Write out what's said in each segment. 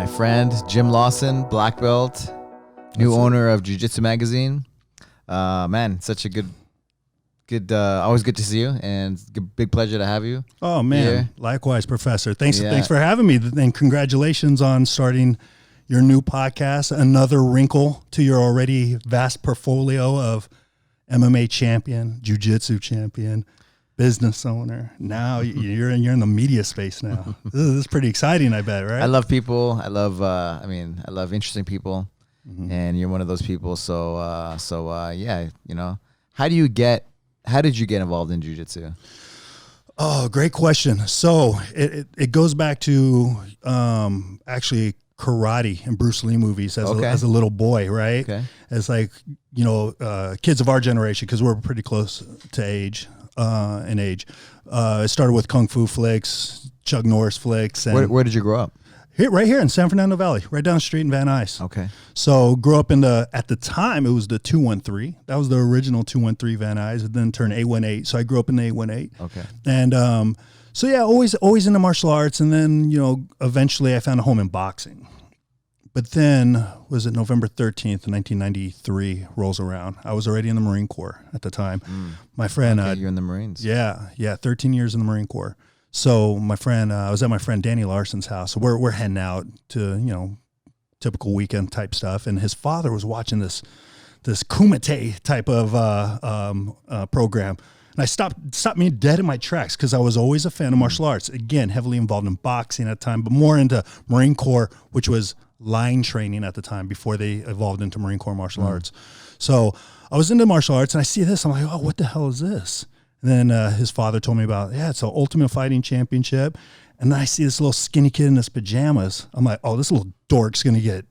my friend Jim Lawson, Black Belt, new owner of Jiu-Jitsu Magazine. Man, such a good. Always good to see you, and big pleasure to have you. Oh man, here. Likewise, Professor. Thanks for having me, and congratulations on starting your new podcast. Another wrinkle to your already vast portfolio of MMA champion, Jiu-Jitsu champion, business owner. Now you're in the media space now. This is pretty exciting, I bet, right? I love people. I love I love interesting people, and you're one of those people. So yeah, you know, how did you get involved in jiu-jitsu? Oh, great question. So it goes back to actually karate and Bruce Lee movies as a little boy, right? Okay. As like, you know, kids of our generation, because we're pretty close to age, in age. It started with Kung Fu flicks, Chuck Norris flicks. And where did you grow up? Right here in San Fernando Valley, right down the street in Van Nuys. Okay. So grew up at the time, it was the 213. That was the original 213 Van Nuys. It then turned 818. So I grew up in the 818. Okay. And so yeah, always into martial arts. And then, you know, eventually I found a home in boxing. But then, was it November 13th, 1993 rolls around. I was already in the Marine Corps at the time. My friend... Okay, you're in the Marines. Yeah, 13 years in the Marine Corps. So my friend, I was at my friend Danny Larson's house. So we're heading out to, you know, typical weekend type stuff. And his father was watching this kumite type of program. And I stopped me dead in my tracks because I was always a fan of martial arts. Again, heavily involved in boxing at the time, but more into Marine Corps, which was line training at the time before they evolved into Marine Corps martial arts. So I was into martial arts and I see this. I'm like, oh, what the hell is this? And then his father told me about, it's an Ultimate Fighting Championship. And then I see this little skinny kid in his pajamas. I'm like, oh, this little dork's going to get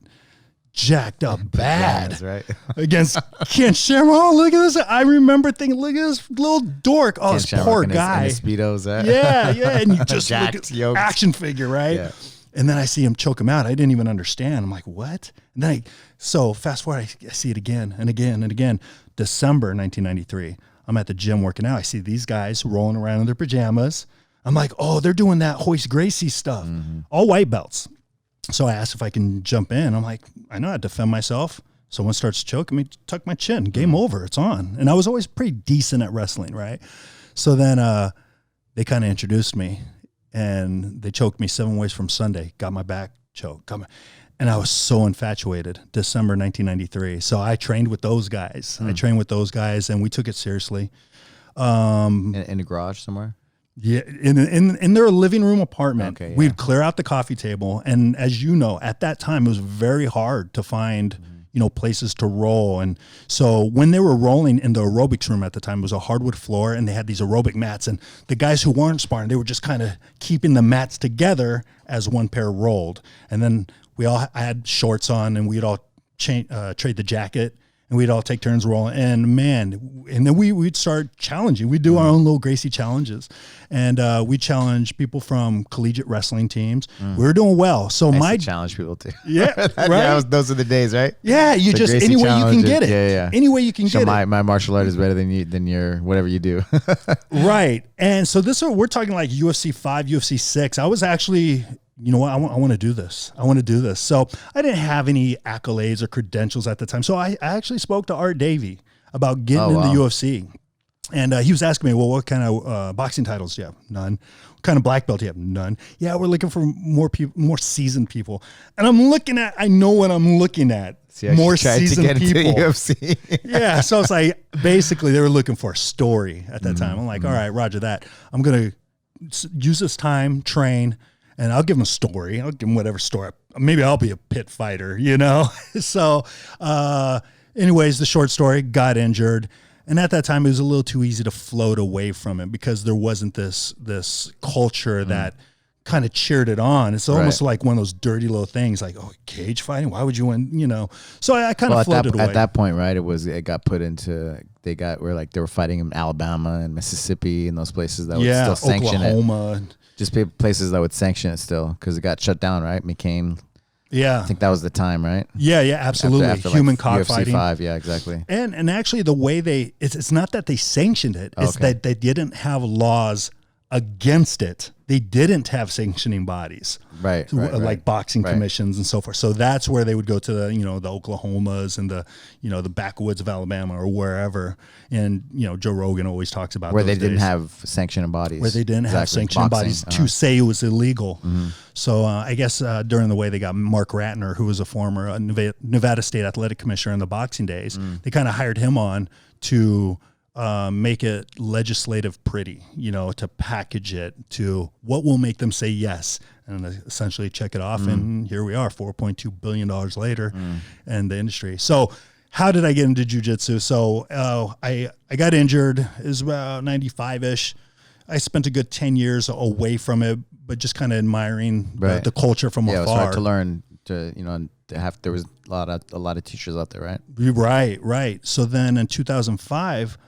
jacked up bad. Pajamas, right? Against Ken Shamrock. Oh, look at this. I remember thinking, look at this little dork. Oh, this poor guy. His Speedos, Yeah. And you just jacked, look at yoked. action figure, right? Yeah. And then I see him choke him out. I didn't even understand. I'm like, what? And then so fast forward, I see it again and again and again. December 1993. I'm at the gym working out. I see these guys rolling around in their pajamas. I'm like, oh, they're doing that Royce Gracie stuff. All white belts. So I asked if I can jump in. I'm like, I know how to defend myself. Someone starts choking me, tuck my chin. Game over. It's on. And I was always pretty decent at wrestling, right? So then they kind of introduced me. And they choked me 7 ways from Sunday. Got my back choked. And I was so infatuated. December 1993. So I trained with those guys. And we took it seriously. In a garage somewhere? Yeah, in their living room apartment. Okay, yeah. We'd clear out the coffee table. And as you know, at that time, it was very hard to find places to roll. And so when they were rolling in the aerobics room at the time, it was a hardwood floor and they had these aerobic mats, and the guys who weren't sparring, they were just kind of keeping the mats together as one pair rolled. And then I had shorts on and we'd all trade the jacket and we'd all take turns rolling. And then we'd start challenging. We'd do our own little Gracie challenges, and we challenge people from collegiate wrestling teams. We were doing well. So I used to challenge people too. Yeah, right. Yeah, those are the days, right? Yeah, you just any way you can get it. Yeah. Any way you can get it. My martial art is better than your whatever you do. Right. And so we're talking like UFC 5, UFC 6. I was actually, you know what, I want to do this. So I didn't have any accolades or credentials at the time. So I actually spoke to Art Davey about getting into UFC. And he was asking me, well, what kind of boxing titles do you have? None. What kind of black belt do you have? None. Yeah, we're looking for more people, more seasoned people. And I know what I'm looking at. See, more seasoned to get people. Into UFC. Yeah, so it's like, basically they were looking for a story at that time. I'm like, all right, roger that. I'm going to use this time, train, and I'll give them a story. I'll give them whatever story. Maybe I'll be a pit fighter, you know? So anyways, the short story, got injured. And at that time, it was a little too easy to float away from it because there wasn't this culture that kind of cheered it on. It's almost like one of those dirty little things like, oh, cage fighting? Why would you win? You know? So I kind of floated away. At that point, right, it got put into, they were fighting in Alabama and Mississippi and those places that would still sanction Oklahoma. Just places that would sanction it still because it got shut down, right? McCain. Yeah. I think that was the time, right? Yeah, absolutely. After Human like cockfighting. UFC 5, yeah, exactly. And actually the way it's not that they sanctioned it, it's that they didn't have laws against it. they didn't have sanctioning bodies, Right. like boxing Right. commissions and so forth. So that's where they would go to the, the Oklahomas and the, the backwoods of Alabama or wherever. And, Joe Rogan always talks about Where those they didn't days. have sanctioning bodies. Where they didn't have Exactly. sanctioning Boxing. bodies to say it was illegal. So I guess during the way they got Mark Ratner, who was a former Nevada State Athletic Commissioner in the boxing days, they kind of hired him on to make it legislative pretty, to package it to what will make them say yes and essentially check it off. And here we are, $4.2 billion later in the industry. So how did I get into jiu-jitsu? So I got injured. It was about 95-ish. I spent a good 10 years away from it, but just kind of admiring the culture from afar. Yeah, it was hard to learn there was a lot of teachers out there, right? Right. So then in 2005,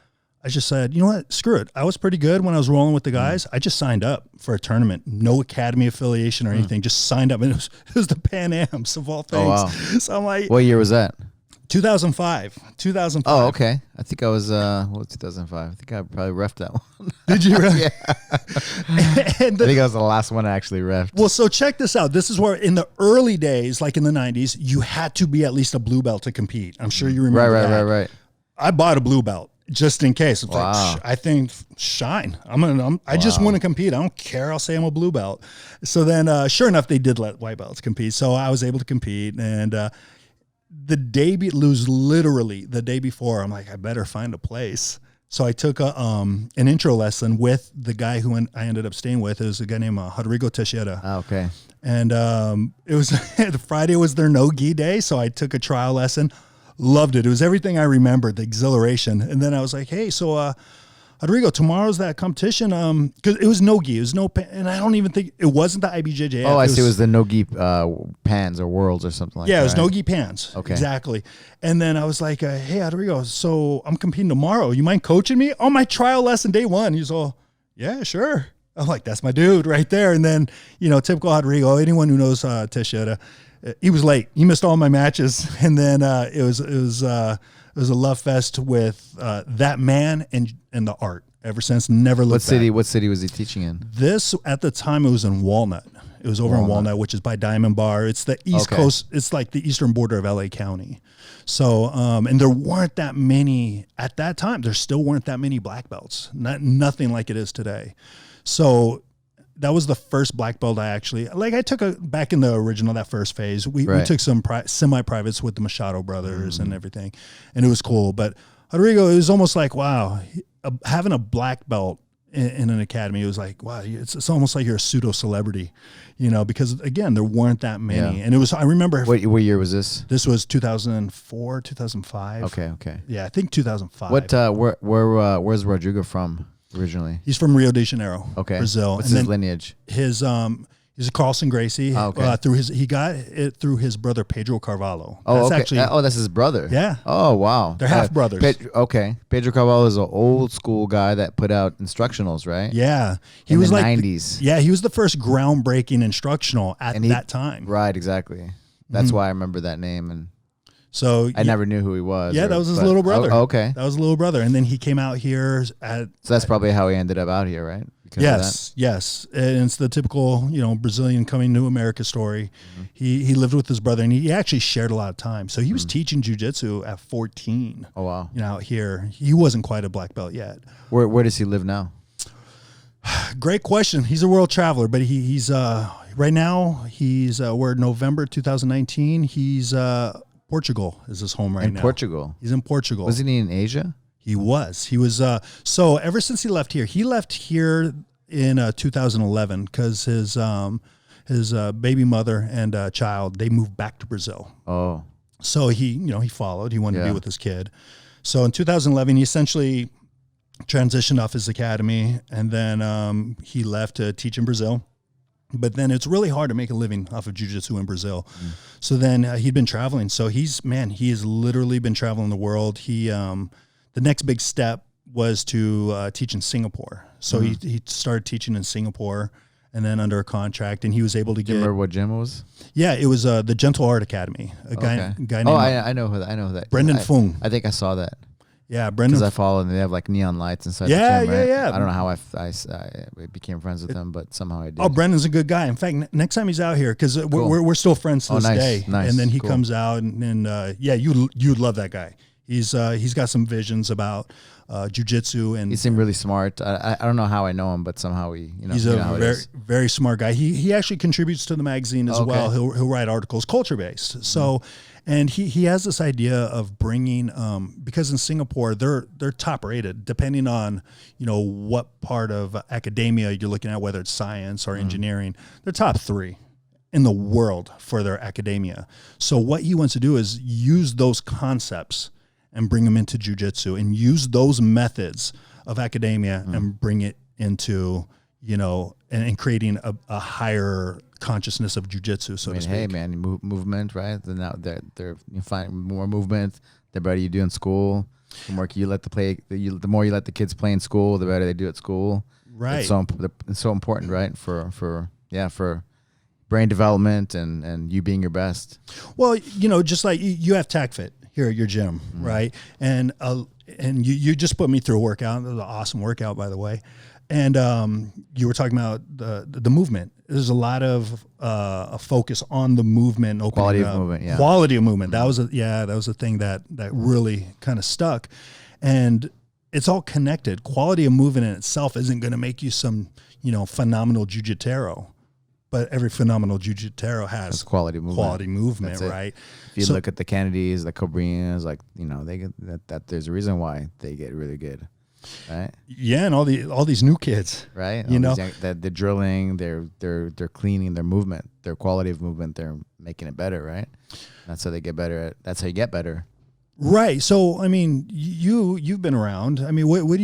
I just said, you know what, screw it. I was pretty good when I was rolling with the guys. I just signed up for a tournament, no academy affiliation or anything, just signed up. And it was the Pan Ams of all things. Oh, wow. So I'm like, What year was that? 2005. Oh, okay. I think I was, 2005? I think I probably reffed that one. Did you really? Yeah. And I think I was the last one I actually reffed. well, so check this out. This is where in the early days, like in the 90s, you had to be at least a blue belt to compete. I'm sure you remember that. Right. I bought a blue belt just in case. It's Wow. like, I think shine. I just want to compete. I don't care. I'll say I'm a blue belt. So then, sure enough, they did let white belts compete. So I was able to compete. And literally the day before, I'm like, I better find a place. So I took an intro lesson with the guy who I ended up staying with. It was a guy named Rodrigo Teixeira. Oh, okay. And it was Friday was their no-gi day. So I took a trial lesson. Loved it. It was everything I remembered, the exhilaration. And then I was like, hey, so Rodrigo, tomorrow's that competition. Because it was no-gi. It was and I don't even think, it wasn't the IBJJF. Oh, I see. It was the no-gi pans or worlds or something like that. Yeah, it was right? no-gi pants. Okay. Exactly. And then I was like, hey, Rodrigo, so I'm competing tomorrow. You mind coaching me? On my trial lesson day one. He's all, yeah, sure. I'm like, that's my dude right there. And then, typical Rodrigo, anyone who knows Teixeira, he was late. He missed all my matches. And then it was a love fest with that man and the art. Ever since, never looked back. What city was he teaching in? This, at the time, it was in Walnut. It was over in Walnut, which is by Diamond Bar. It's the East Coast. It's like the eastern border of LA County. So, and there weren't that many, at that time, there still weren't that many black belts. Nothing like it is today. So that was the first black belt I actually, I took back in the original, that first phase, we took some semi-privates with the Machado brothers and everything. And it was cool. But Rodrigo, it was almost like, wow, having a black belt in an academy, it was like, wow, it's almost like you're a pseudo celebrity, because again, there weren't that many. Yeah. And it was, I remember. What year was this? This was 2004, 2005. Okay. Yeah, I think 2005. Where's Rodrigo from originally? He's from Rio de Janeiro, Brazil. What's his lineage? He's a Carlson Gracie. Oh, okay. He got it through his brother Pedro Carvalho. Oh, that's okay. That's his brother. Yeah. Oh, wow. They're half brothers. Pedro Carvalho is an old school guy that put out instructionals, right? Yeah. He in was the like 90s. He was the first groundbreaking instructional at that time. Right, exactly. That's why I remember that name, and so I never knew who he was. Yeah, that was his little brother. Oh, okay. That was his little brother, and then he came out here So that's probably how he ended up out here, right? Yes. And it's the typical, Brazilian coming to America story. Mm-hmm. He lived with his brother, and he actually shared a lot of time. So he was teaching jiu-jitsu at 14. Oh, wow. Out here. He wasn't quite a black belt yet. Where does he live now? Great question. He's a world traveler, but he's right now, we're November 2019. He's Portugal is his home right now. Portugal? He's in Portugal. Wasn't he in Asia? He was. So ever since he left here in 2011 because his baby mother and child, they moved back to Brazil. Oh. So he followed. He wanted to be with his kid. So in 2011, he essentially transitioned off his academy, and then he left to teach in Brazil. But then it's really hard to make a living off of jiu-jitsu in Brazil. So then he'd been traveling. So he has literally been traveling the world. The next big step was to teach in Singapore. So he started teaching in Singapore, and then under a contract, and he was able to get. Do you remember what gym it was? Yeah, it was the Gentle Art Academy. A guy named. I know who that. Brendan Fung. I think I saw that. Yeah, Because Brendan. I follow them. They have like neon lights inside Yeah, the gym, yeah, right? yeah. I don't know how I became friends with them, but somehow I did. Oh, Brendan's a good guy. In fact, next time he's out here, because Cool. we're still friends to this nice, day. nice, And then he cool. comes out, and yeah, you'd love that guy. He's got some visions about jiu-jitsu, and He seemed really smart. I don't know how I know him, but somehow he's a very smart guy. He actually contributes to the magazine as well. He'll write articles, culture based. So, and he has this idea of bringing because in Singapore they're top rated depending on what part of academia you're looking at, whether it's science or engineering. They're top 3 in the world for their academia. So what he wants to do is use those concepts and bring them into jiu-jitsu and use those methods of academia and bring it into, and creating a higher consciousness of jiu-jitsu, so to speak. Hey, man, movement, right? Now you find more movement, the better you do in school. The more you let the more you let the kids play in school, the better they do at school. Right. It's so important, right? For brain development and you being your best. Well, just like you have TacFit here at your gym, right? And you just put me through a workout. It was an awesome workout, by the way. And you were talking about the movement. There's a lot of a focus on the movement, Quality of movement, yeah. Quality of movement. That was a thing that really kind of stuck. And it's all connected. Quality of movement in itself isn't going to make you some, phenomenal jiu-jitsu. But every phenomenal jiu-jitsu has That's quality movement. Right? If you look at the Kennedys, the Cobrinas, they get that there's a reason why they get really good, right? Yeah, and all these new kids, right? They're drilling, they're cleaning their movement, their quality of movement, they're making it better, right? That's how they get better at. That's how you get better. Right. So, I mean, you've been around. I mean, what would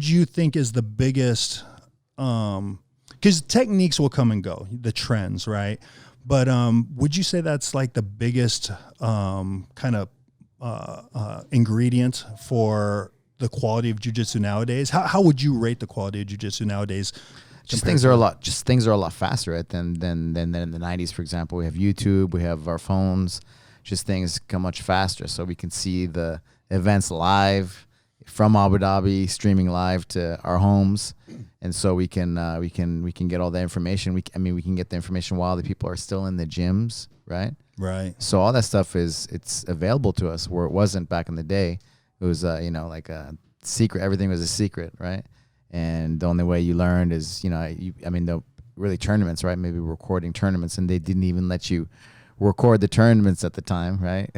you think is the biggest? Because techniques will come and go, the trends, right? But would you say that's like the biggest kind of ingredient for the quality of jiu-jitsu nowadays? How would you rate the quality of jiu-jitsu nowadays? Things are a lot faster, right, than in the 90s, for example. We have YouTube, we have our phones. Just things come much faster, so we can see the events live from Abu Dhabi, streaming live to our homes, and so we can get all the information. We can get the information while the people are still in the gyms, right? Right. So all that stuff it's available to us where it wasn't back in the day. It was like a secret. Everything was a secret, right? And the only way you learned is the really tournaments, right? Maybe recording tournaments, and they didn't even let you record the tournaments at the time, right?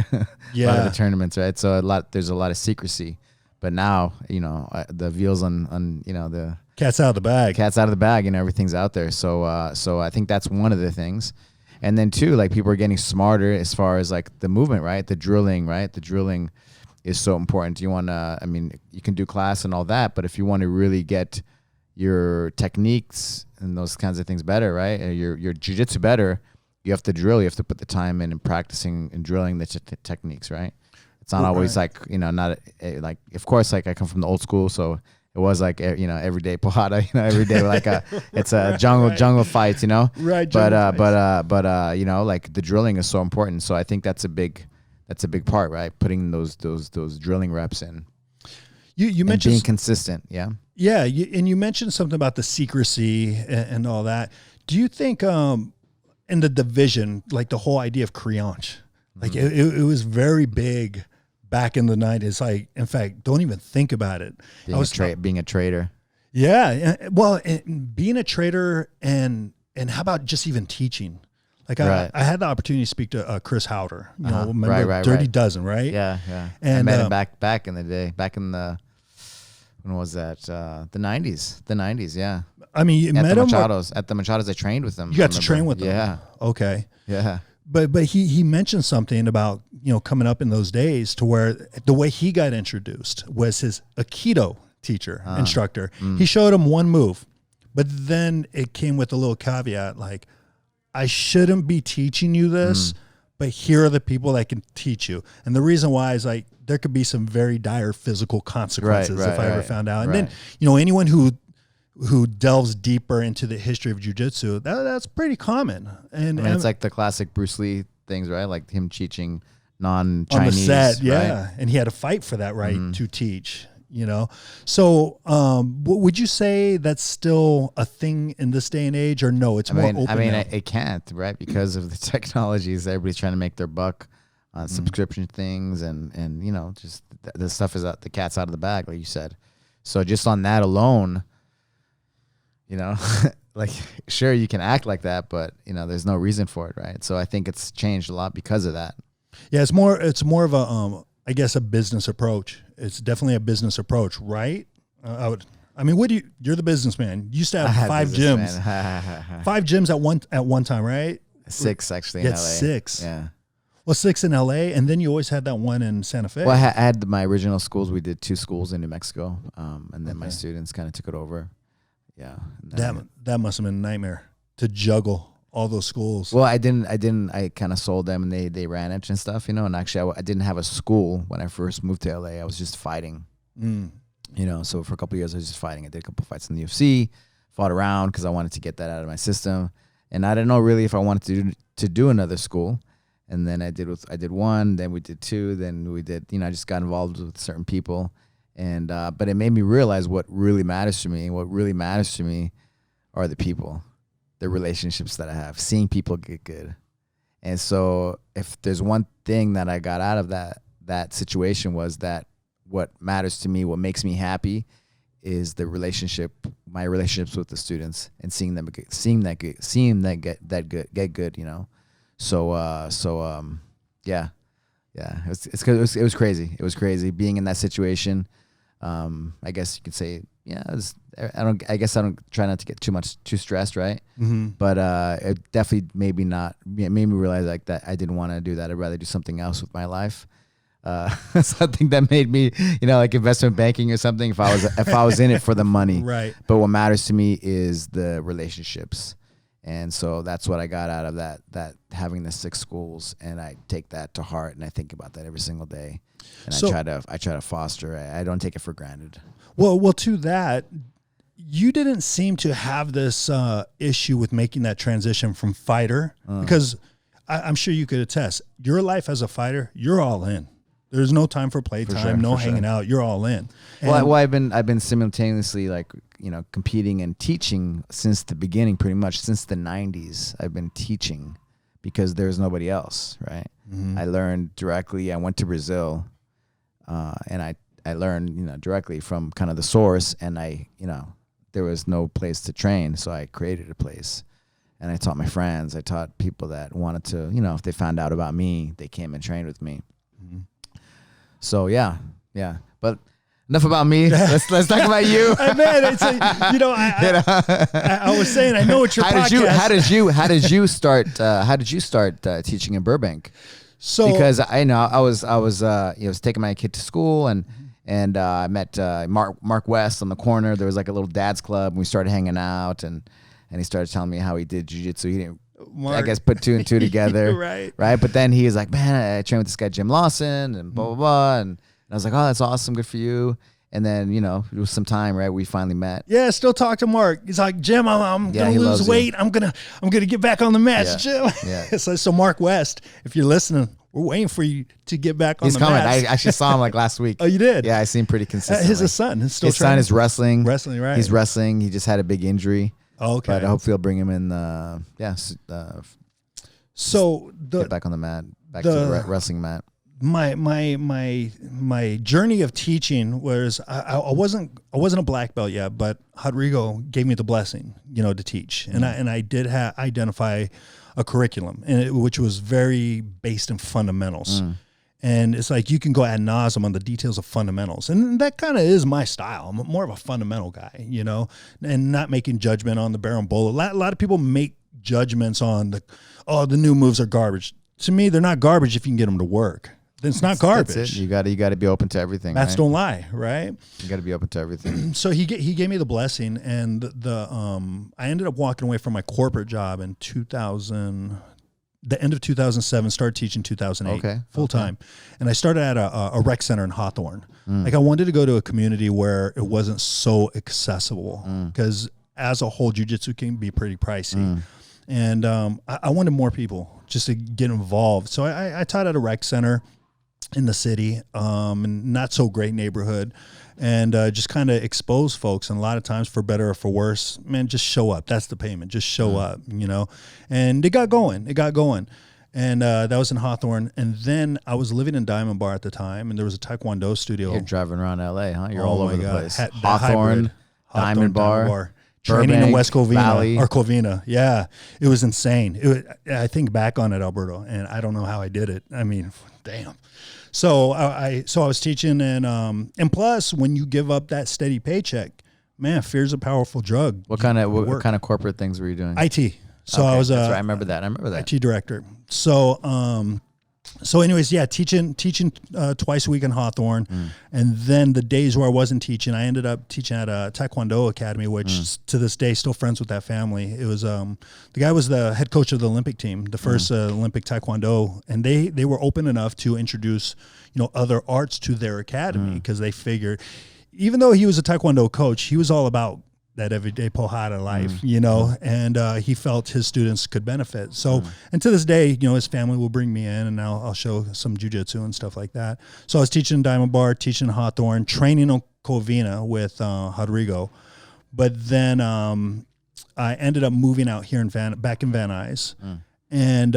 Yeah. A lot of the tournaments, right? So there's a lot of secrecy. But now, the veil's on the cat's out of the bag. Cat's out of the bag, and everything's out there. So I think that's one of the things. And then two, like people are getting smarter as far as like the movement, right? The drilling, right? The drilling is so important. You you can do class and all that, but if you want to really get your techniques and those kinds of things better, right? Your jiu-jitsu better, you have to drill. You have to put the time in practicing and drilling the techniques, right? It's not always like, like, of course, like I come from the old school, so it was like, every day pohada, every day it's a jungle fights, Right. But like the drilling is so important. So I think that's a big part, right? Putting those drilling reps in. You mentioned being consistent. Yeah. Yeah. And you mentioned something about the secrecy and all that. Do you think, in the division, like the whole idea of criange, like it was very big back in the 90s. Like, in fact, don't even think about it. Being a trader. Yeah. Well, being a trader and how about just even teaching? Like I had the opportunity to speak to Chris Howder, remember Dirty Dozen, right? Yeah. And I met him back in the day, back in when was that? The 90s. Yeah. I mean, you met him at the Machados. I trained with him. You got to train with them. Yeah. Okay. Yeah. But he mentioned something about, coming up in those days to where the way he got introduced was his Aikido teacher, instructor. He showed him one move, but then it came with a little caveat, like, I shouldn't be teaching you this, but here are the people that can teach you. And the reason why is like, there could be some very dire physical consequences if I ever found out. And then, anyone who delves deeper into the history of jiu-jitsu, that's pretty common. And it's like the classic Bruce Lee things, right? Like him teaching non-Chinese. On the set, yeah. Right? And he had to fight for that right to teach, you know? So would you say that's still a thing in this day and age, or no, it's more open now? It can't, right? Because of the technologies, everybody's trying to make their buck on subscription things, and you know, just the stuff is out, the cat's out of the bag, like you said. So just on that alone, you know, like, sure, you can act like that, but you know, there's no reason for it, right? So I think it's changed a lot because of that. Yeah, it's more of a I guess a business approach. It's definitely a business approach, right? You're the businessman. You used to have 5 gyms. 5 gyms at one time, right? 6 actually. Yeah, in LA. 6. Yeah. Well, 6 in LA, and then you always had that one in Santa Fe. Well, I had my original schools. We did 2 schools in New Mexico, and then my students kind of took it over. Yeah. That must have been a nightmare to juggle all those schools. Well, I didn't. I kind of sold them, and they ran it and stuff, you know. And actually, I didn't have a school when I first moved to LA. I was just fighting, you know. So for a couple of years, I was just fighting. I did a couple of fights in the UFC, fought around because I wanted to get that out of my system, and I didn't know really if I wanted to do another school. And then I did 1, then we did 2, then we did, you know, I just got involved with certain people. And, but it made me realize what really matters to me. And what really matters to me are the people, the relationships that I have, seeing people get good. And so if there's one thing that I got out of that situation was that what matters to me, what makes me happy is my relationships with the students, and seeing them get good, you know? Yeah, it was crazy. It was crazy being in that situation. I guess you could say, yeah, I guess I don't try not to get too stressed, right? Mm-hmm. But it definitely made me realize like that I didn't want to do that. I'd rather do something else with my life. Something that made me, you know, like investment banking or something. If I was in it for the money, right? But what matters to me is the relationships. And so that's what I got out of that having the 6 schools, and I take that to heart, and I think about that every single day, and I try to foster. I don't take it for granted. Well, to that, you didn't seem to have this issue with making that transition from fighter, because I'm sure you could attest. Your life as a fighter, you're all in. There's no time for playtime, no hanging out. You're all in. Well, I've been simultaneously, like, you know, competing and teaching since the beginning, pretty much since the 90s. I've been teaching because there's nobody else, right? Mm-hmm. I learned directly. I went to Brazil, and I learned, you know, directly from kind of the source. And there was no place to train, so I created a place. And I taught my friends. I taught people that wanted to, you know, if they found out about me, they came and trained with me. Mm-hmm. So yeah. But enough about me. Let's talk about you. Man, it's I was saying, I know it's your podcast. How did you start teaching in Burbank? So because I know I was taking my kid to school, and I met Mark West on the corner. There was like a little dad's club, and we started hanging out, and he started telling me how he did jiu-jitsu. He didn't, I guess, put 2 and 2 together. Right. But then he was like, man, I trained with this guy, Jim Lawson, and blah, blah, blah. And I was like, oh, that's awesome. Good for you. And then, you know, it was some time, right? We finally met. Yeah, still talk to Mark. He's like, Jim, I'm gonna lose weight. I'm gonna get back on the mats, Jim. Yeah. So Mark West, if you're listening, we're waiting for you to get back on the mats. He's coming. I actually saw him like last week. Oh, you did? Yeah, I see him pretty consistently. His son is still his son is wrestling. Wrestling, right? He's wrestling. He just had a big injury. Oh, okay. But hopefully I'll bring him in. So get back on the mat, back to the wrestling mat. My journey of teaching was I wasn't a black belt yet, but Rodrigo gave me the blessing, you know, to teach, and I did identify a curriculum, which was very based in fundamentals. And it's like you can go ad nauseum on the details of fundamentals. And that kind of is my style. I'm more of a fundamental guy, you know, and not making judgment on the Berimbolo. A lot of people make judgments on the new moves are garbage. To me, they're not garbage if you can get them to work. Then it's not garbage. That's it. You got to be open to everything. Bats don't lie, right? You got to be open to everything. So he gave me the blessing, and I ended up walking away from my corporate job in 2000. The end of 2007, started teaching 2008, full time. And I started at a rec center in Hawthorne. Like I wanted to go to a community where it wasn't so accessible, because as a whole, jiu-jitsu can be pretty pricey. And I wanted more people just to get involved. So I taught at a rec center in the city, and not so great neighborhood, and just kind of expose folks. And a lot of times, for better or for worse, man, just show up. That's the payment. Just show up, you know. And it got going. And that was in Hawthorne. And then I was living in Diamond Bar at the time, and there was a Taekwondo studio. You're driving around LA, huh? You're all over the place. Hawthorne, Diamond Bar. Training in West Covina Valley. or Covina. Yeah. It was insane. I think back on it, Alberto, and I don't know how I did it. I mean, damn. So I was teaching, and plus when you give up that steady paycheck, man, fear's a powerful drug. What kind of corporate things were you doing? IT. So I was that's right. I remember that. IT director. So anyways, yeah, teaching twice a week in Hawthorne. And then the days where I wasn't teaching, I ended up teaching at a Taekwondo academy, which to this day, still friends with that family. It was, the guy was the head coach of the Olympic team, the first Olympic Taekwondo. And they were open enough to introduce, other arts to their academy, because they figured, even though he was a Taekwondo coach, he was all about that everyday pohada life, and he felt his students could benefit. So, and to this day, his family will bring me in, and I'll show some jiu-jitsu and stuff like that. So I was teaching in Diamond Bar, teaching in Hawthorne, training in Covina with Rodrigo. But then I ended up moving out here back in Van Nuys. And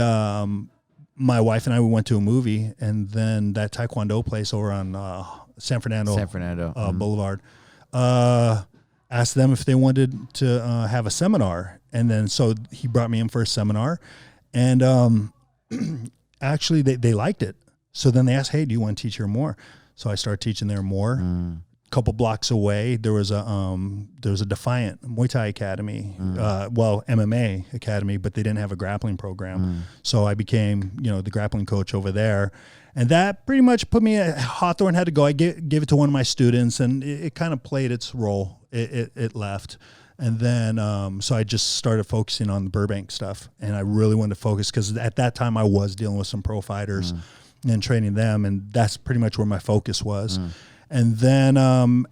my wife and I, we went to a movie, and then that Taekwondo place over on San Fernando Boulevard, asked them if they wanted to have a seminar. And then so he brought me in for a seminar, and actually they liked it. So then they asked, hey, do you want to teach here more? So I started teaching there more. A couple blocks away, there was a Defiant Muay Thai Academy, MMA Academy, but they didn't have a grappling program. So I became, the grappling coach over there. And that pretty much put me at Hawthorne. Had to go. I gave it to one of my students, and it kind of played its role. It left. And then, so I just started focusing on the Burbank stuff, and I really wanted to focus, because at that time I was dealing with some pro fighters and training them, and that's pretty much where my focus was. And then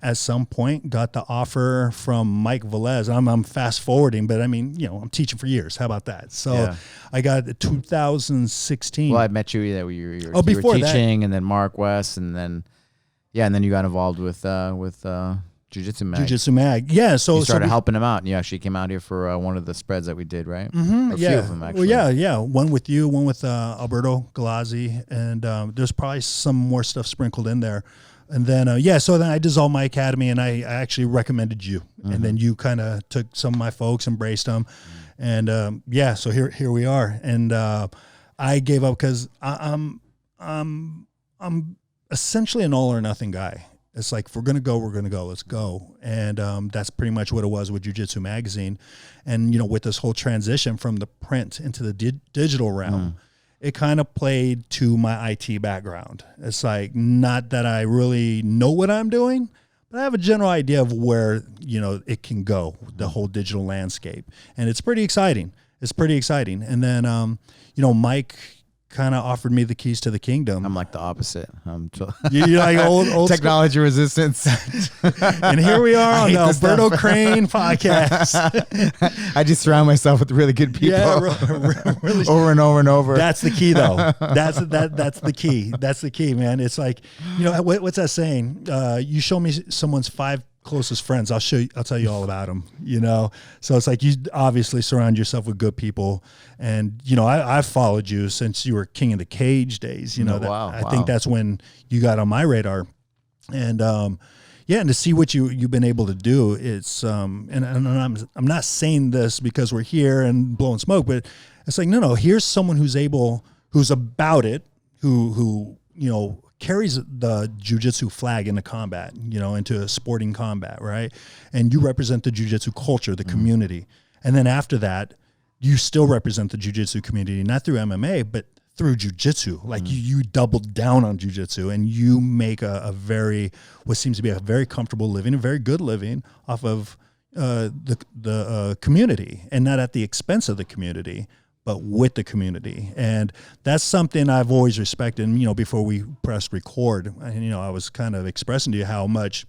at some point got the offer from Mike Velez. I'm fast forwarding, but I mean, I'm teaching for years. How about that? So I got 2016. Well, I met you that you were teaching, and then Mark West, and then you got involved with Jiu-Jitsu Mag. Jiu-Jitsu Mag. Yeah. So you started helping him out. Yeah, she came out here for one of the spreads that we did, right? A few of them, actually. Well, yeah. One with you, one with Alberto Galazzi, and there's probably some more stuff sprinkled in there. And then, so then I dissolved my academy, and I actually recommended you. And then you kind of took some of my folks, embraced them. And, so here we are. And I gave up because I'm essentially an all or nothing guy. It's like, if we're going to go, we're going to go. Let's go. And that's pretty much what it was with Jiu-Jitsu Magazine. And, with this whole transition from the print into the digital realm, it kind of played to my IT background. It's like, not that I really know what I'm doing, but I have a general idea of where, it can go, the whole digital landscape. And it's pretty exciting. And then, Mike kind of offered me the keys to the kingdom. I'm like the opposite. You're like old technology resistance. And here we are on the Alberto Crane podcast. I just surround myself with really good people. Really, over and over and over. That's the key, though. That's the key. That's the key, man. It's like, what's that saying? You show me someone's 5 closest friends, I'll tell you all about them, So it's like, you obviously surround yourself with good people. And, I've followed you since you were King of the Cage days, I think that's when you got on my radar. And, and to see what you've been able to do, it's, and I'm not saying this because we're here and blowing smoke, but it's like, no, here's someone who's about it, who carries the jiu-jitsu flag into combat, into sporting combat, right? And you represent the jiu-jitsu culture, the community. And then after that, you still represent the jiu-jitsu community, not through MMA, but through jiu-jitsu. Like you doubled down on jiu-jitsu, and you make what seems to be a very comfortable living, a very good living off of the community, and not at the expense of the community, but with the community. And that's something I've always respected. And, before we pressed record, I was kind of expressing to you how much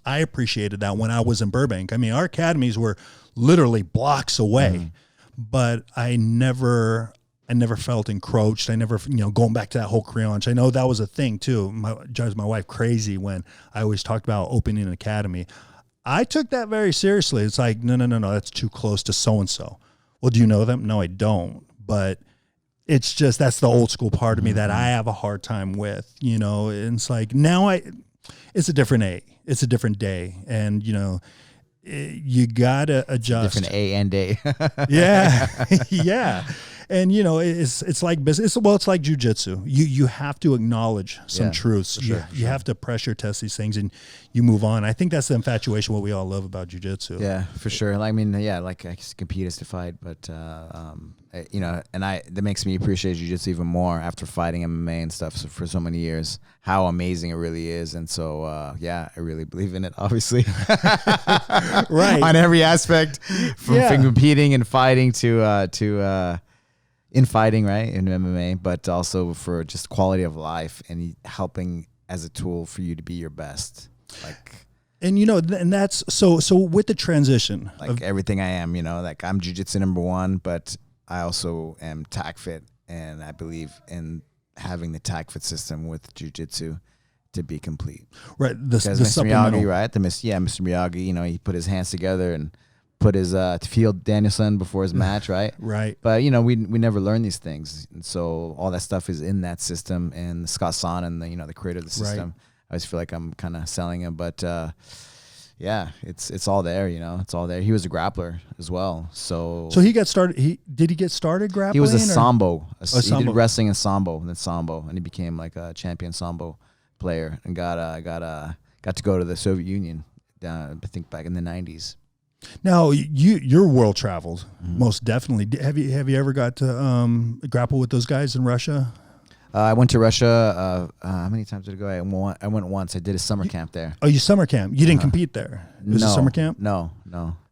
I appreciated that when I was in Burbank. I mean, our academies were literally blocks away, but I never I never felt encroached. I never, going back to that whole creonch. I know that was a thing too. Drives my wife crazy when I always talked about opening an academy. I took that very seriously. It's like, no, that's too close to so-and-so. Well, do you know them? No, I don't. But it's just, that's the old school part of me that I have a hard time with, and it's like, now it's a different it's a different day. And, you gotta adjust. Different A and A. Yeah. Yeah. And it's like business. It's like jiu-jitsu. You have to acknowledge some truths. You have to pressure test these things, and you move on. I think that's the infatuation, what we all love about jiu-jitsu. Yeah, for sure. I mean, like I compete is to fight, but and that makes me appreciate jiu-jitsu even more after fighting MMA and stuff for so many years. How amazing it really is, and so I really believe in it. Obviously, right, on every aspect, from competing and fighting to in fighting, right, in MMA, but also for just quality of life and helping as a tool for you to be your best. And and that's so with the transition, everything I am, like I'm jiu-jitsu number one, but I also am TAC fit, and I believe in having the TAC fit system with jiu-jitsu to be complete. Right. The Mr. Miyagi, right? Mr. Miyagi, he put his hands together and put his field Danielson before his match, right? Right. But we never learn these things, and so all that stuff is in that system. And Scott Sonnen, the creator of the system, right. I always feel like I'm kind of selling him, but it's all there. It's all there. He was a grappler as well, so he got started. Did he get started grappling? He was a sambo. He sambo. did wrestling and sambo, and he became like a champion sambo player, and got to go to the Soviet Union. I think back in the 90s. Now you're world traveled, most definitely. Have you ever got to grapple with those guys in Russia? I went to Russia. How many times did I go? I went once. I did a summer camp there. Oh, you summer camp? You didn't compete there? It was a summer camp? No.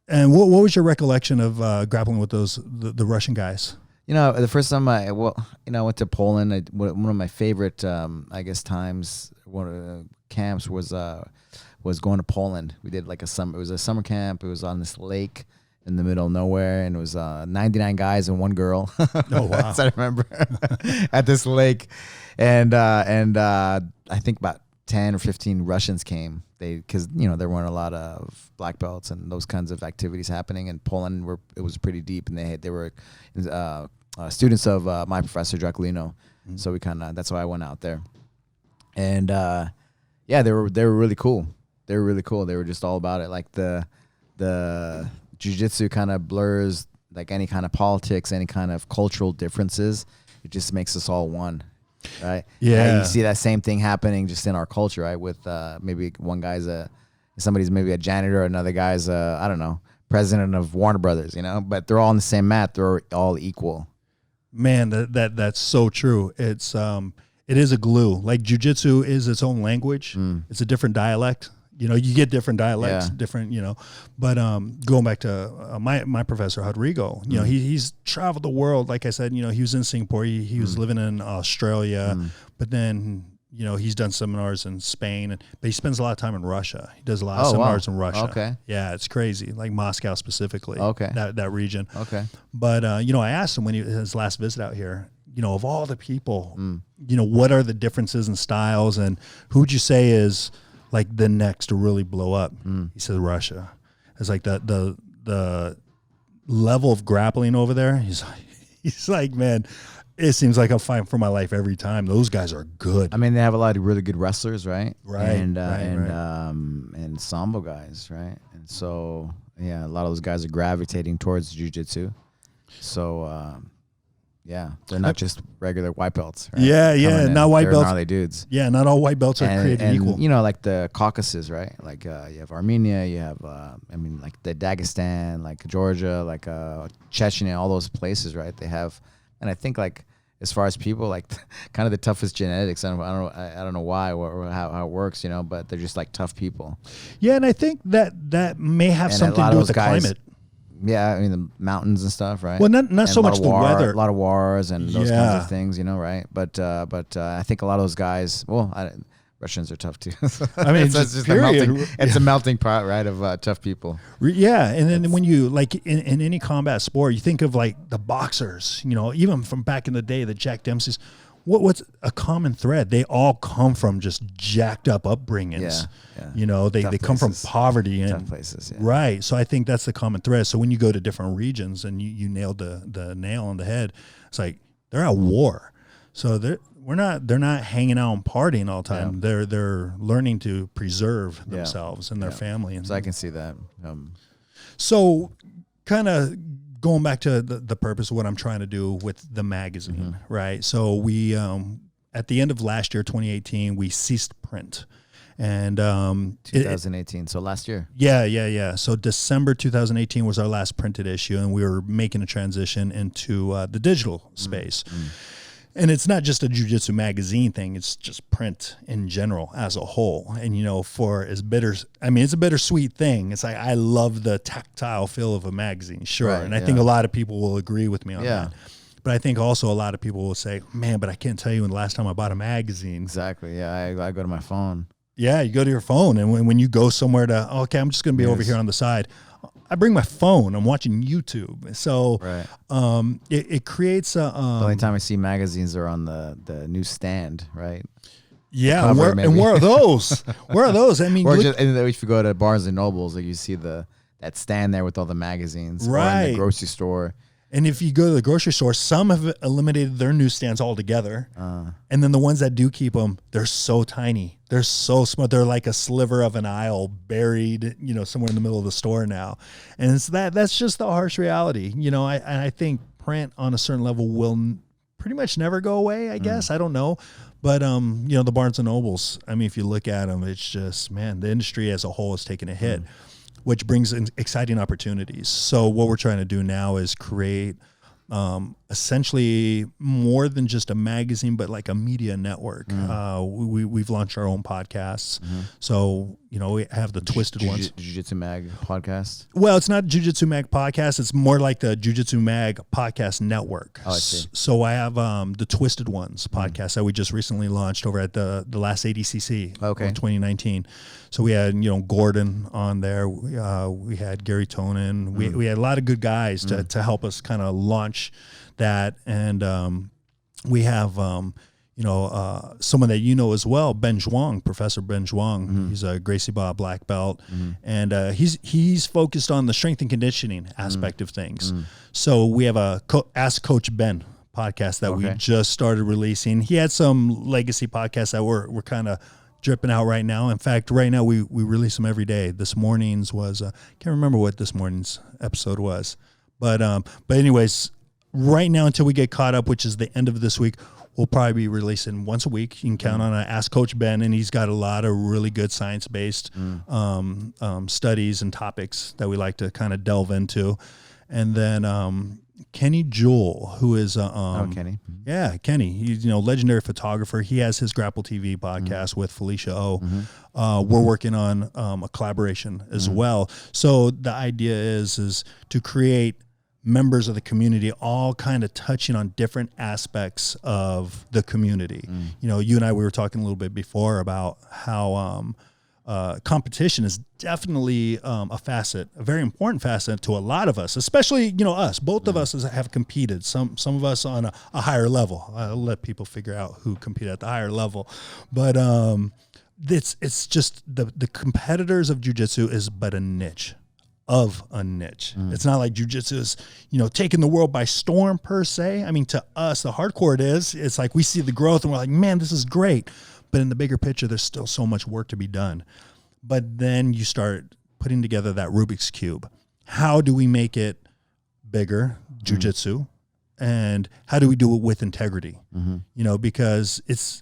And what was your recollection of grappling with the Russian guys? The first time I went to Poland. One of my favorite, times, one of the camps was going to Poland. We did like it was a summer camp. It was on this lake in the middle of nowhere, and it was 99 guys and one girl. Oh wow! I remember at this lake, and I think about 10 or 15 Russians came. Because there weren't a lot of black belts and those kinds of activities happening in Poland. It was pretty deep, and they were students of my professor Draculino. Mm-hmm. So that's why I went out there, and they were really cool. They were really cool. They were just all about it. Like the jiu-jitsu kind of blurs like any kind of politics, any kind of cultural differences. It just makes us all one, right? Yeah. You see that same thing happening just in our culture, right? With maybe one guy's somebody's maybe a janitor, another guy's I don't know, president of Warner Brothers, but they're all on the same mat. They're all equal. Man, that's so true. It is a glue. Like jiu-jitsu is its own language. It's a different dialect. You get different dialects, different, But going back to my professor, Rodrigo, he's traveled the world. Like I said, he was in Singapore. He was living in Australia. But then, he's done seminars in Spain. But he spends a lot of time in Russia. He does a lot of seminars in Russia. Okay. Yeah, it's crazy. Like Moscow specifically. Okay. That region. Okay. But, I asked him when his last visit out here, of all the people, what are the differences in styles, and who would you say is like the next to really blow up? He said Russia. It's like the level of grappling over there. He's like, man, it seems like I'm fighting for my life every time. Those guys are good. I mean, they have a lot of really good wrestlers, right? Right. And sambo guys, right? And so a lot of those guys are gravitating towards jiu-jitsu. So they're not just regular white belts. Right? Yeah, not white belts. Gnarly dudes. Yeah, not all white belts are created equal. Like the Caucasus, right? Like you have Armenia, you have like the Dagestan, like Georgia, like Chechnya, all those places, right? They have, and I think like as far as people, like kind of the toughest genetics. I don't know why or how it works, but they're just like tough people. Yeah, and I think that may have something to do with the climate. Yeah, I mean the mountains and stuff, right? Well, not so much the weather. A lot of wars and those kinds of things, right? But I think a lot of those guys. Well, Russians are tough too. I mean, it's just a melting pot, right, of tough people. Yeah, and then when you like in any combat sport, you think of like the boxers, even from back in the day, the Jack Dempseys. What's a common thread? They all come from just jacked up upbringings. Yeah. They come from poverty and tough places. Yeah. Right. So I think that's the common thread. So when you go to different regions and you nailed the nail on the head, it's like they're at war. So they're not hanging out and partying all the time. Yeah. They're learning to preserve themselves and their family. And so I can see that. So kind of going back to the purpose of what I'm trying to do with the magazine, right? So we, at the end of last year, 2018, we ceased print. And 2018, so last year. Yeah. So December 2018 was our last printed issue, and we were making a transition into the digital space. And it's not just a Jiu-Jitsu magazine thing. It's just print in general as a whole. And, it's a bittersweet thing. It's like, I love the tactile feel of a magazine, sure. Right, and I think a lot of people will agree with me on that. But I think also a lot of people will say, man, but I can't tell you when the last time I bought a magazine. Exactly. Yeah, I go to my phone. Yeah, you go to your phone. And when you go somewhere I'm just going to be over here on the side, I bring my phone. I'm watching YouTube. So it creates a... the only time I see magazines are on the newsstand, right? Yeah, and where are those? Where are those? I mean... Or if you go to Barnes & Nobles, like you see that stand there with all the magazines. Right. Or in the grocery store. And if you go to the grocery store, some have eliminated their newsstands altogether. And then the ones that do keep them, they're so tiny. They're so small. They're like a sliver of an aisle buried, somewhere in the middle of the store now. And it's that's just the harsh reality. I think print on a certain level will pretty much never go away, I guess. I don't know. But, the Barnes & Nobles, I mean, if you look at them, it's just, man, the industry as a whole has taken a hit. Which brings in exciting opportunities. So what we're trying to do now is create essentially more than just a magazine, but like a media network. We've launched our own podcasts. So, we have the Twisted ones. Jiu-Jitsu Mag podcast? Well, it's not Jiu-Jitsu Mag podcast. It's more like the Jiu-Jitsu Mag podcast network. Oh, I see. So I have the Twisted Ones podcast that we just recently launched over at the last ADCC in 2019. So we had, Gordon on there. We had Gary Tonin. We had a lot of good guys to help us kind of launch that. And we have, someone that as well, Ben Zhuang, Professor Ben Zhuang. He's a Gracie Black Belt. And he's focused on the strength and conditioning aspect of things. So we have a Ask Coach Ben podcast that we just started releasing. He had some legacy podcasts that we're kind of dripping out right now. In fact, right now we release them every day. This morning's was can't remember what this morning's episode was, but anyways, right now until we get caught up, which is the end of this week, we'll probably be releasing once a week. You can count on Ask Coach Ben, and he's got a lot of really good science-based studies and topics that we like to kind of delve into. And then Kenny Jewell, who is Kenny. Yeah, Kenny. He's legendary photographer. He has his Grapple TV podcast with Felicia O. We're working on a collaboration as well. So the idea is to create members of the community all kind of touching on different aspects of the community. You and I, we were talking a little bit before about how competition is definitely a very important facet to a lot of us, especially, us. Both of us have competed, some of us on a higher level. I'll let people figure out who compete at the higher level. But it's just the competitors of jiu-jitsu is but a niche. It's not like jiu-jitsu is, taking the world by storm per se. I mean, to us, the hardcore it's like we see the growth and we're like, man, this is great. But in the bigger picture, there's still so much work to be done. But then you start putting together that Rubik's Cube. How do we make it bigger, jiu-jitsu? And how do we do it with integrity? Because there's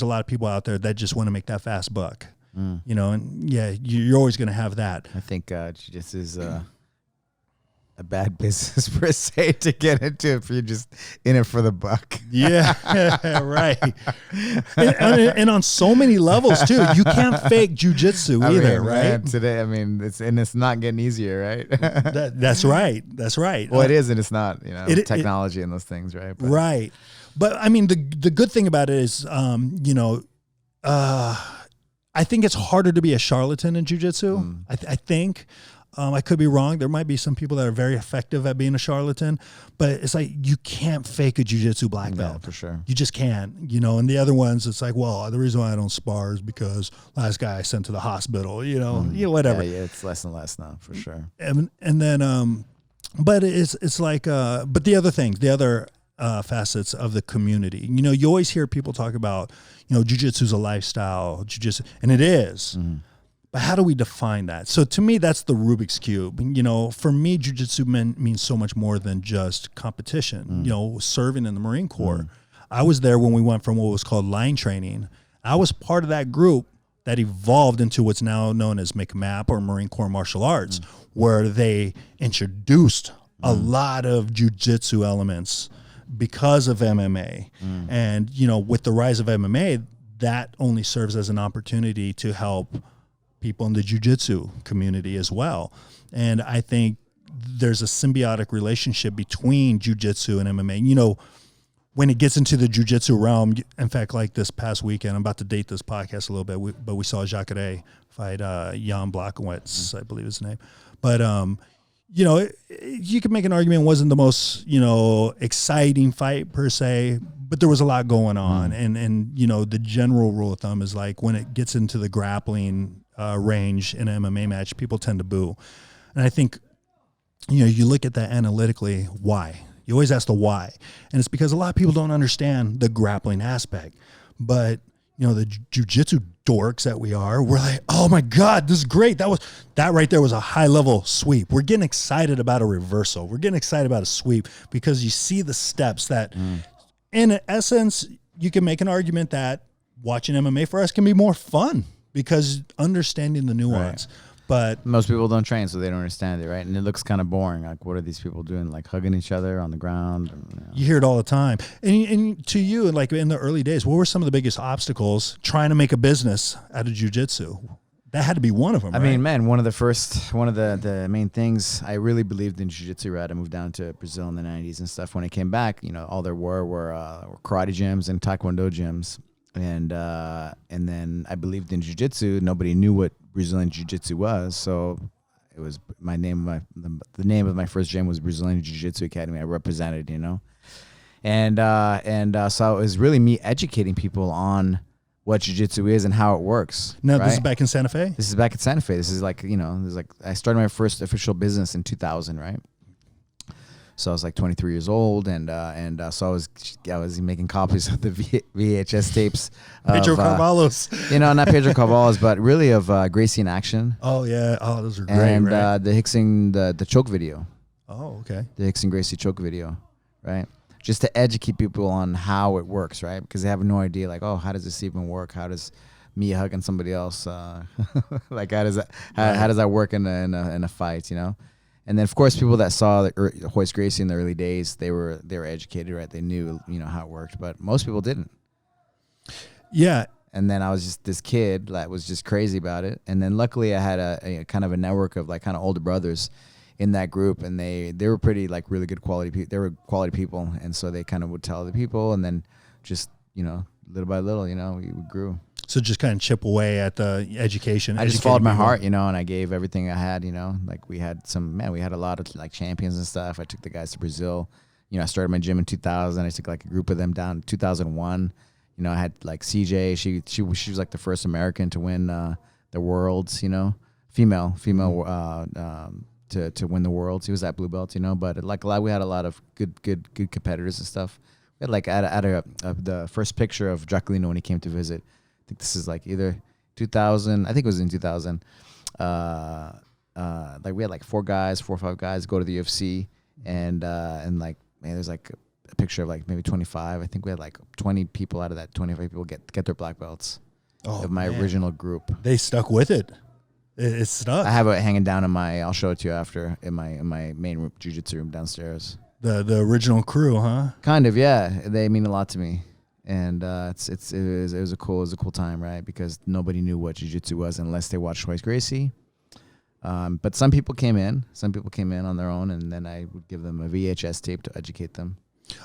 a lot of people out there that just want to make that fast buck. And you're always going to have that. I think jiu-jitsu is a bad business per se to get into if you're just in it for the buck. Yeah, right. And on so many levels too. You can't fake jiu-jitsu either, right? Man, today, it's not getting easier, right? That's right. That's right. Well, it is, and it's not. Technology and those things, right? Right. But I mean, the good thing about it is, I think it's harder to be a charlatan in jiu-jitsu. I think. I could be wrong. There might be some people that are very effective at being a charlatan, but it's like you can't fake a jiu-jitsu black belt. For sure. You just can't, you know. And the other ones, it's like, well, the reason why I don't spar is because last guy I sent to the hospital, you know, whatever. Yeah, it's less and less now, for sure. And then, but it's like, but the other things, the other facets of the community, you know, you always hear people talk about, you know, jiu-jitsu is a lifestyle, jiu-jitsu, and it is. But how do we define that? So to me, that's the Rubik's Cube. You know, for me, jiu-jitsu means so much more than just competition. You know, serving in the Marine Corps. I was there when we went from what was called line training. I was part of that group that evolved into what's now known as MCMAP or Marine Corps Martial Arts, where they introduced a lot of jiu-jitsu elements because of MMA. And, you know, with the rise of MMA, that only serves as an opportunity to help people in the jiu-jitsu community as well. And I think there's a symbiotic relationship between jiu-jitsu and MMA. You know, when it gets into the jiu-jitsu realm, in fact, like this past weekend, I'm about to date this podcast a little bit, but we saw Jacare fight Jan Blachowicz, I believe his name. But, you know, you could make an argument it wasn't the most, you know, exciting fight per se, but there was a lot going on. And you know, the general rule of thumb is like when it gets into the grappling range in an MMA match, people tend to boo. And I think, you know, you look at that analytically, why? You always ask the why. And it's because a lot of people don't understand the grappling aspect. But, you know, the jiu-jitsu dorks that we are, we're like, oh my God, this is great. That right there was a high level sweep. We're getting excited about a reversal. We're getting excited about a sweep because you see the steps that in essence, you can make an argument that watching MMA for us can be more fun because understanding the nuance. Right. But most people don't train, so they don't understand it, right? And it looks kind of boring. Like, what are these people doing? Like hugging each other on the ground? And, you know. You hear it all the time. And to you, like in the early days, what were some of the biggest obstacles trying to make a business out of jiu-jitsu? That had to be one of them, I mean, man, one of the main things, I really believed in jiu-jitsu, right? I moved down to Brazil in the 90s and stuff. When I came back, you know, all there were karate gyms and taekwondo gyms. And then I believed in jiu-jitsu. Nobody knew what Brazilian jiu-jitsu was, so it was the name of my first gym was Brazilian Jiu-Jitsu Academy. I represented, you know, and so it was really me educating people on what jiu-jitsu is and how it works. Now, right? This is back in Santa Fe? This is back in Santa Fe. This is like, you know, I started my first official business in 2000, right? So I was like 23 years old, and so I was making copies of the VHS tapes. Pedro Carvalho's. You know, not Pedro Carvalho's, but really of Gracie in action. Oh yeah, oh those are great. And right? the Hickson the choke video. Oh okay. The Hickson Gracie choke video, right? Just to educate people on how it works, right? Because they have no idea, like, oh, how does this even work? How does me hugging somebody else, like, how does that work in a fight, you know? And then, of course, people that saw Royce Gracie in the early days, they were educated, right? They knew, you know, how it worked, but most people didn't. Yeah. And then I was just this kid that was just crazy about it. And then luckily I had a kind of a network of like kind of older brothers in that group, and they were pretty like really good quality people. They were quality people, and so they kind of would tell other people, and then just, you know, little by little, you know, we grew. So just kind of chip away at the education. I just followed my heart, you know, and I gave everything I had, you know. Like we had a lot of like champions and stuff. I took the guys to Brazil. You know, I started my gym in 2000. I took like a group of them down in 2001. You know, I had like CJ. She was like the first American to win the worlds, you know, female to win the worlds. He was at blue belt, you know, but like we had a lot of good competitors and stuff. We had like at the first picture of Draculino when he came to visit. I think this is like either 2000. I think it was in 2000. Like we had like 4 or 5 guys go to the UFC, and like, man, there's like a picture of like maybe 25. I think we had like 20 people out of that 25 people get their black belts of my original group. They stuck with it. It's stuck. I have it hanging down I'll show it to you after in my main jiu-jitsu room downstairs. The original crew, huh? Kind of, yeah. They mean a lot to me. And it was a cool time, right? Because nobody knew what jiu-jitsu was unless they watched Royce Gracie. But some people came in on their own, and then I would give them a VHS tape to educate them.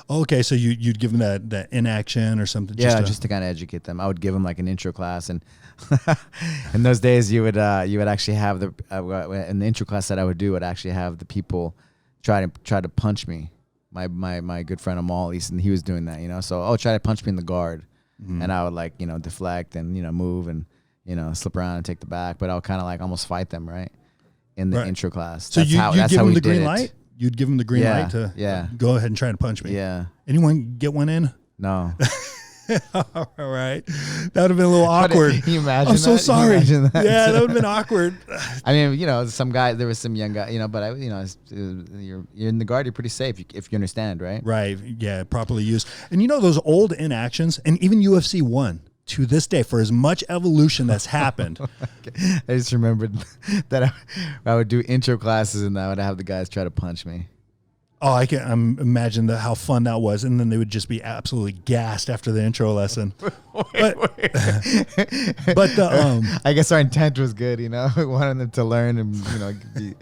Okay, so you'd give them that in action or something. Just to kind of educate them. I would give them like an intro class, and in those days you would actually have the in the intro class that I would do, would actually have the people try to punch me. My good friend Amal, at least, and he was doing that, So try to punch me in the guard, and I would like deflect and move and slip around and take the back, but I would kind of like almost fight them right in the intro class. So you'd give them the green light. You'd give them the green light to go ahead and try to punch me. Yeah. Anyone get one in? No. All right. That would have been a little awkward. Can you imagine I'm so sorry. Imagine that? Yeah, that would have been awkward. I mean, some guy, there was some young guy, but you're in the guard, you're pretty safe if you understand, right? Right. Yeah, properly used. And those old inactions, and even UFC 1, to this day, for as much evolution that's happened. I just remembered that I would do intro classes and I would have the guys try to punch me. Oh, I can imagine how fun that was, and then they would just be absolutely gassed after the intro lesson. But I guess our intent was good, We wanted them to learn and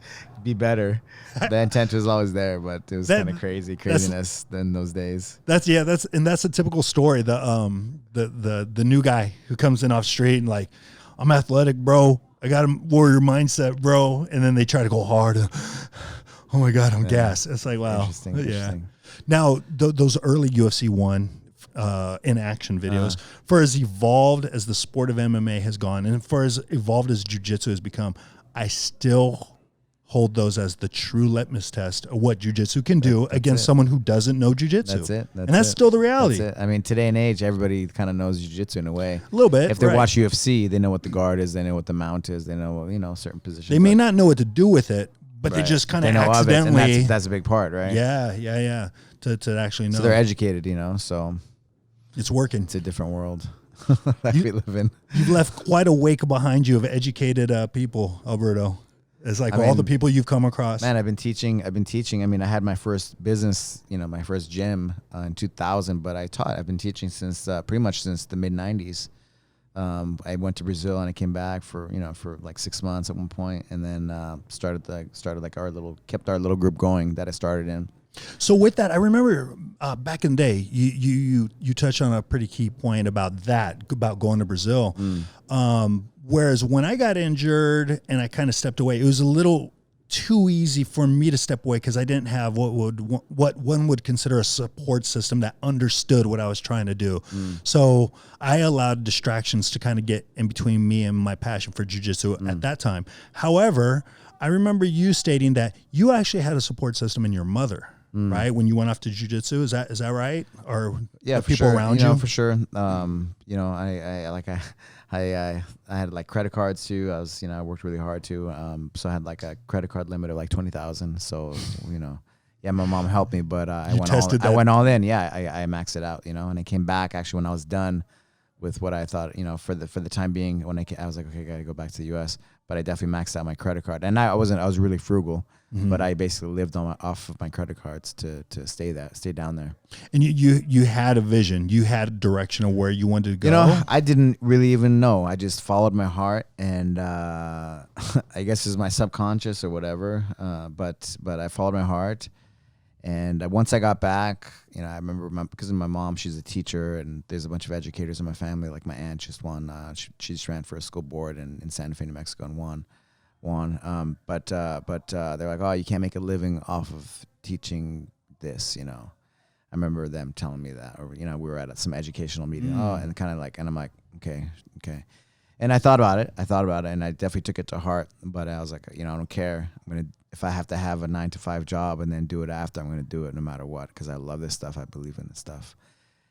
be better. The intent was always there, but it was kind of craziness in those days. That's a typical story. The new guy who comes in off street and like, I'm athletic, bro. I got a warrior mindset, bro. And then they try to go hard. Oh my God, I'm gassed. It's like, wow. Interesting. Now, those early UFC 1 in action videos, for as evolved as the sport of MMA has gone, and for as evolved as jiu-jitsu has become, I still hold those as the true litmus test of what jiu-jitsu can do against someone who doesn't know jiu-jitsu. That's it. That's still the reality. That's it. I mean, today and age, everybody kind of knows jiu-jitsu in a way. A little bit. If they watch UFC, they know what the guard is, they know what the mount is, they know, certain positions. They may not know what to do with it, but they just kind of accidentally. And that's a big part, right? Yeah. To actually know. So they're educated, so. It's working. It's a different world that we live in. You've left quite a wake behind you of educated people, Alberto. It's like all the people you've come across. Man, I've been teaching. I mean, I had my first business, my first gym in 2000, but I've been teaching since pretty much since the mid 90s. I went to Brazil and I came back for like 6 months at one point, and then kept our little group going that I started in. So with that, I remember back in the day, you touched on a pretty key point about going to Brazil. Whereas when I got injured and I kind of stepped away, it was a little too easy for me to step away because I didn't have what one would consider a support system that understood what I was trying to do. So I allowed distractions to kind of get in between me and my passion for jiu-jitsu at that time. However, I remember you stating that you actually had a support system in your mother. Right, when you went off to jiu-jitsu, is that right? Or the people around you? For sure. I had like credit cards too. I worked really hard too. So I had like a credit card limit of like 20,000. So my mom helped me, but I went all in. Yeah, I maxed it out. And I came back actually when I was done with what I thought. For the time being, when I was like, okay, I got to go back to the U.S. But I definitely maxed out my credit card, and I was really frugal. But I basically lived off of my credit cards to stay down there. And you had a vision, you had a direction of where you wanted to go. I didn't really even know. I just followed my heart, and I guess it's my subconscious or whatever. But I followed my heart, and once I got back, I remember because of my mom, she's a teacher, and there's a bunch of educators in my family. Like my aunt just won. She just ran for a school board in Santa Fe, New Mexico, and won. But they're like, oh, you can't make a living off of teaching this, I remember them telling me that, or, we were at some educational meeting, and kind of like, and I'm like, okay. And I thought about it, and I definitely took it to heart, but I was like, I don't care. If I have to have a 9-to-5 job and then do it after, I'm going to do it no matter what, because I love this stuff. I believe in this stuff.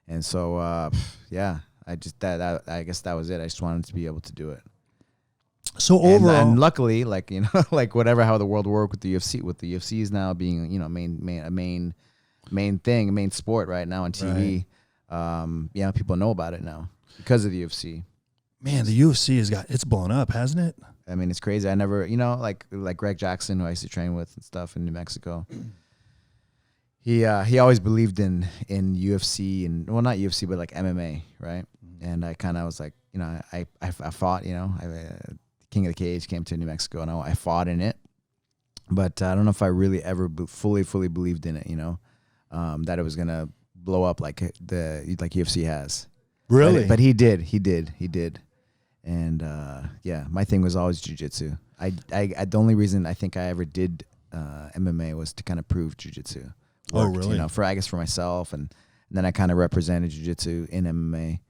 And so, I guess that was it. I just wanted to be able to do it. So overall, and luckily, like how the world worked with the UFC, is now being a main thing, main sport right now on TV. Right. People know about it now because of the UFC. Man, the UFC it's blown up, hasn't it? I mean, it's crazy. I never, like Greg Jackson, who I used to train with and stuff in New Mexico. He always believed in UFC and not UFC, but like MMA, right? And I kind of was like, I fought, King of the Cage came to New Mexico, and I fought in it, but I don't know if I really ever fully believed in it, that it was gonna blow up like UFC has. Really? But he did. And yeah, my thing was always jiu-jitsu. The only reason I think I ever did MMA was to kind of prove jiu-jitsu worked, really? you know, for myself, and then I kind of represented jiu-jitsu in MMA.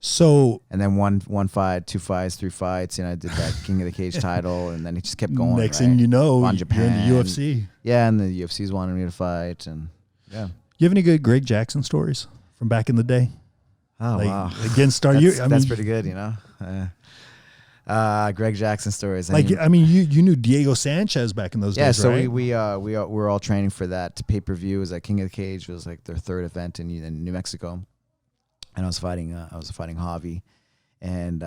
So, And then one fight, 2 fights, 3 fights, I did that King of the Cage title, and then it just kept going. next thing you know, On you're Japan. in the UFC. Yeah, and the UFC's wanted me to fight, and yeah. You have any good Greg Jackson stories from back in the day? Oh, wow. Against Star, that's pretty good, Greg Jackson stories. You knew Diego Sanchez back in those days, so right? we were all training for that pay-per-view. It was like King of the Cage. It was like their 3rd event in New Mexico, and I was fighting Javi, and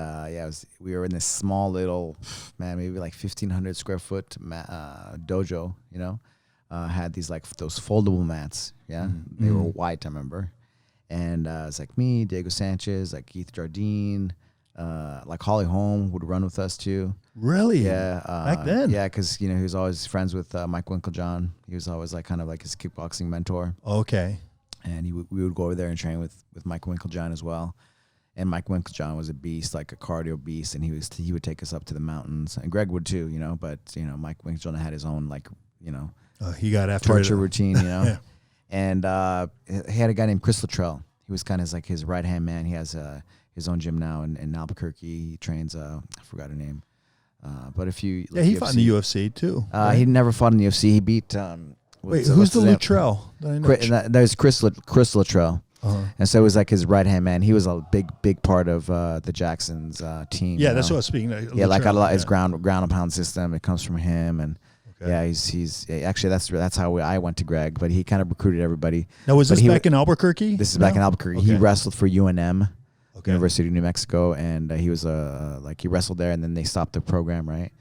we were in this small little maybe like 1,500 square foot dojo. Had these like those foldable mats. Yeah, they were white, I remember. And it's like me, Diego Sanchez, like Keith Jardine, like Holly Holm would run with us too. Really? Yeah. Back then? Yeah, because he was always friends with Mike Winklejohn. He was always like kind of like his kickboxing mentor. Okay. And we would go over there and train with Mike Winklejohn as well. And Mike Winklejohn was a beast, like a cardio beast, and he would take us up to the mountains. And Greg would too, But Mike Winklejohn had his own He got after torture routine, Yeah. And he had a guy named Chris Luttrell. He was kind of like his right-hand man. He has his own gym now in Albuquerque. He trains, I forgot her name. But if you... Yeah, he fought in the UFC too. Right? He never fought in the UFC. He beat... Wait, who's the Luttrell? There's Chris Luttrell. Uh-huh. And so it was like his right-hand man. He was a big part of the Jacksons team. Yeah, that's what I was speaking of. Yeah, like a lot his ground and pound system. It comes from him, and... Okay. Yeah, he's actually that's how I went to Greg, but he kind of recruited everybody. Now, was this back in Albuquerque? This is back in Albuquerque. Okay. He wrestled for UNM, University of New Mexico, and he was he wrestled there, and then they stopped the program, right?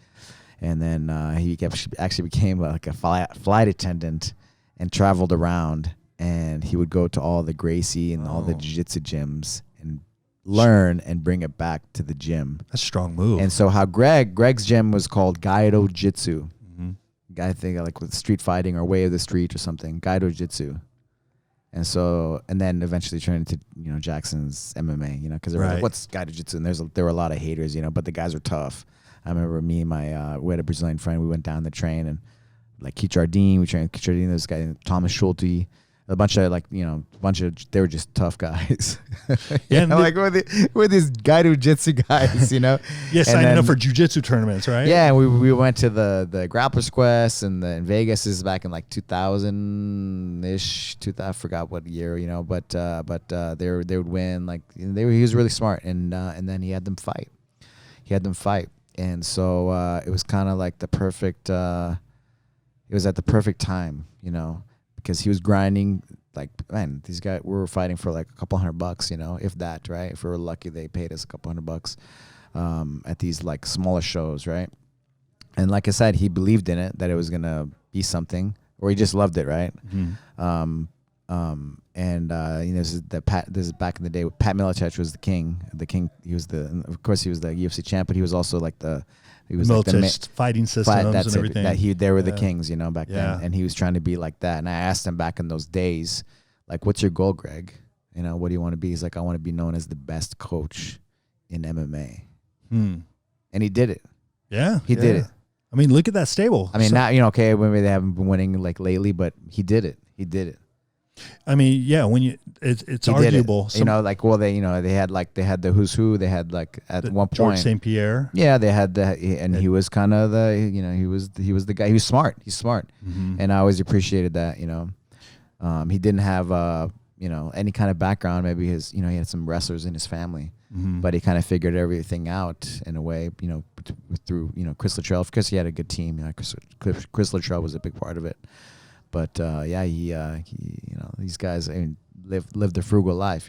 And then he actually became like a flight attendant and traveled around, and he would go to all the Gracie and all the jiu-jitsu gyms and learn and bring it back to the gym. That's a strong move. And so how Greg's gym was called Gaido Jitsu. I think like with street fighting or Way of the Street or something, Gaido Jitsu. And then eventually turned into, Jackson's MMA, because they were like, what's Gaido Jitsu? And there were a lot of haters, but the guys were we had a Brazilian friend, we went down the train, and like Keith Jardine, we trained Keith Jardine, this guy, Thomas Schulte, a bunch of they were just tough guys. Yeah, like we're these Gaido Jitsu guys, Yeah, signing up for jiu-jitsu tournaments, right? Yeah, we went to the Grapplers Quest in Vegas. This is back in like 2000-ish. I forgot what year, but they would win. Like he was really smart, and then he had them fight. And so it was kind of like the perfect. It was at the perfect time, because he was grinding. Like, man, these guys were fighting for like a couple $100, if that, right? If we were lucky, they paid us a couple $100 at these like smaller shows, right? And like I said, he believed in it, that it was gonna be something, or he just loved it, right? Mm-hmm. This is back in the day. Pat Miletich was the king. He was of course he was the UFC champ, but he was also like Miletich fighting systems and everything. They were the kings, back then, and he was trying to be like that. And I asked him back in those days, like, "What's your goal, Greg? What do you want to be?" He's like, "I want to be known as the best coach in MMA." And he did it. Yeah, he did it. I mean, look at that stable. I mean, now maybe they haven't been winning like lately, but he did it. I mean, yeah, when it's arguable. They had the who's who. They had like at one point George St. Pierre. Yeah, they had and he was kind of he was the guy. He was smart. He's smart, and I always appreciated that. He didn't have any kind of background. Maybe he had some wrestlers in his family, but he kind of figured everything out in a way. Through Chris Luttrell, because he had a good team. Chris Luttrell was a big part of it. But he these guys lived a frugal life,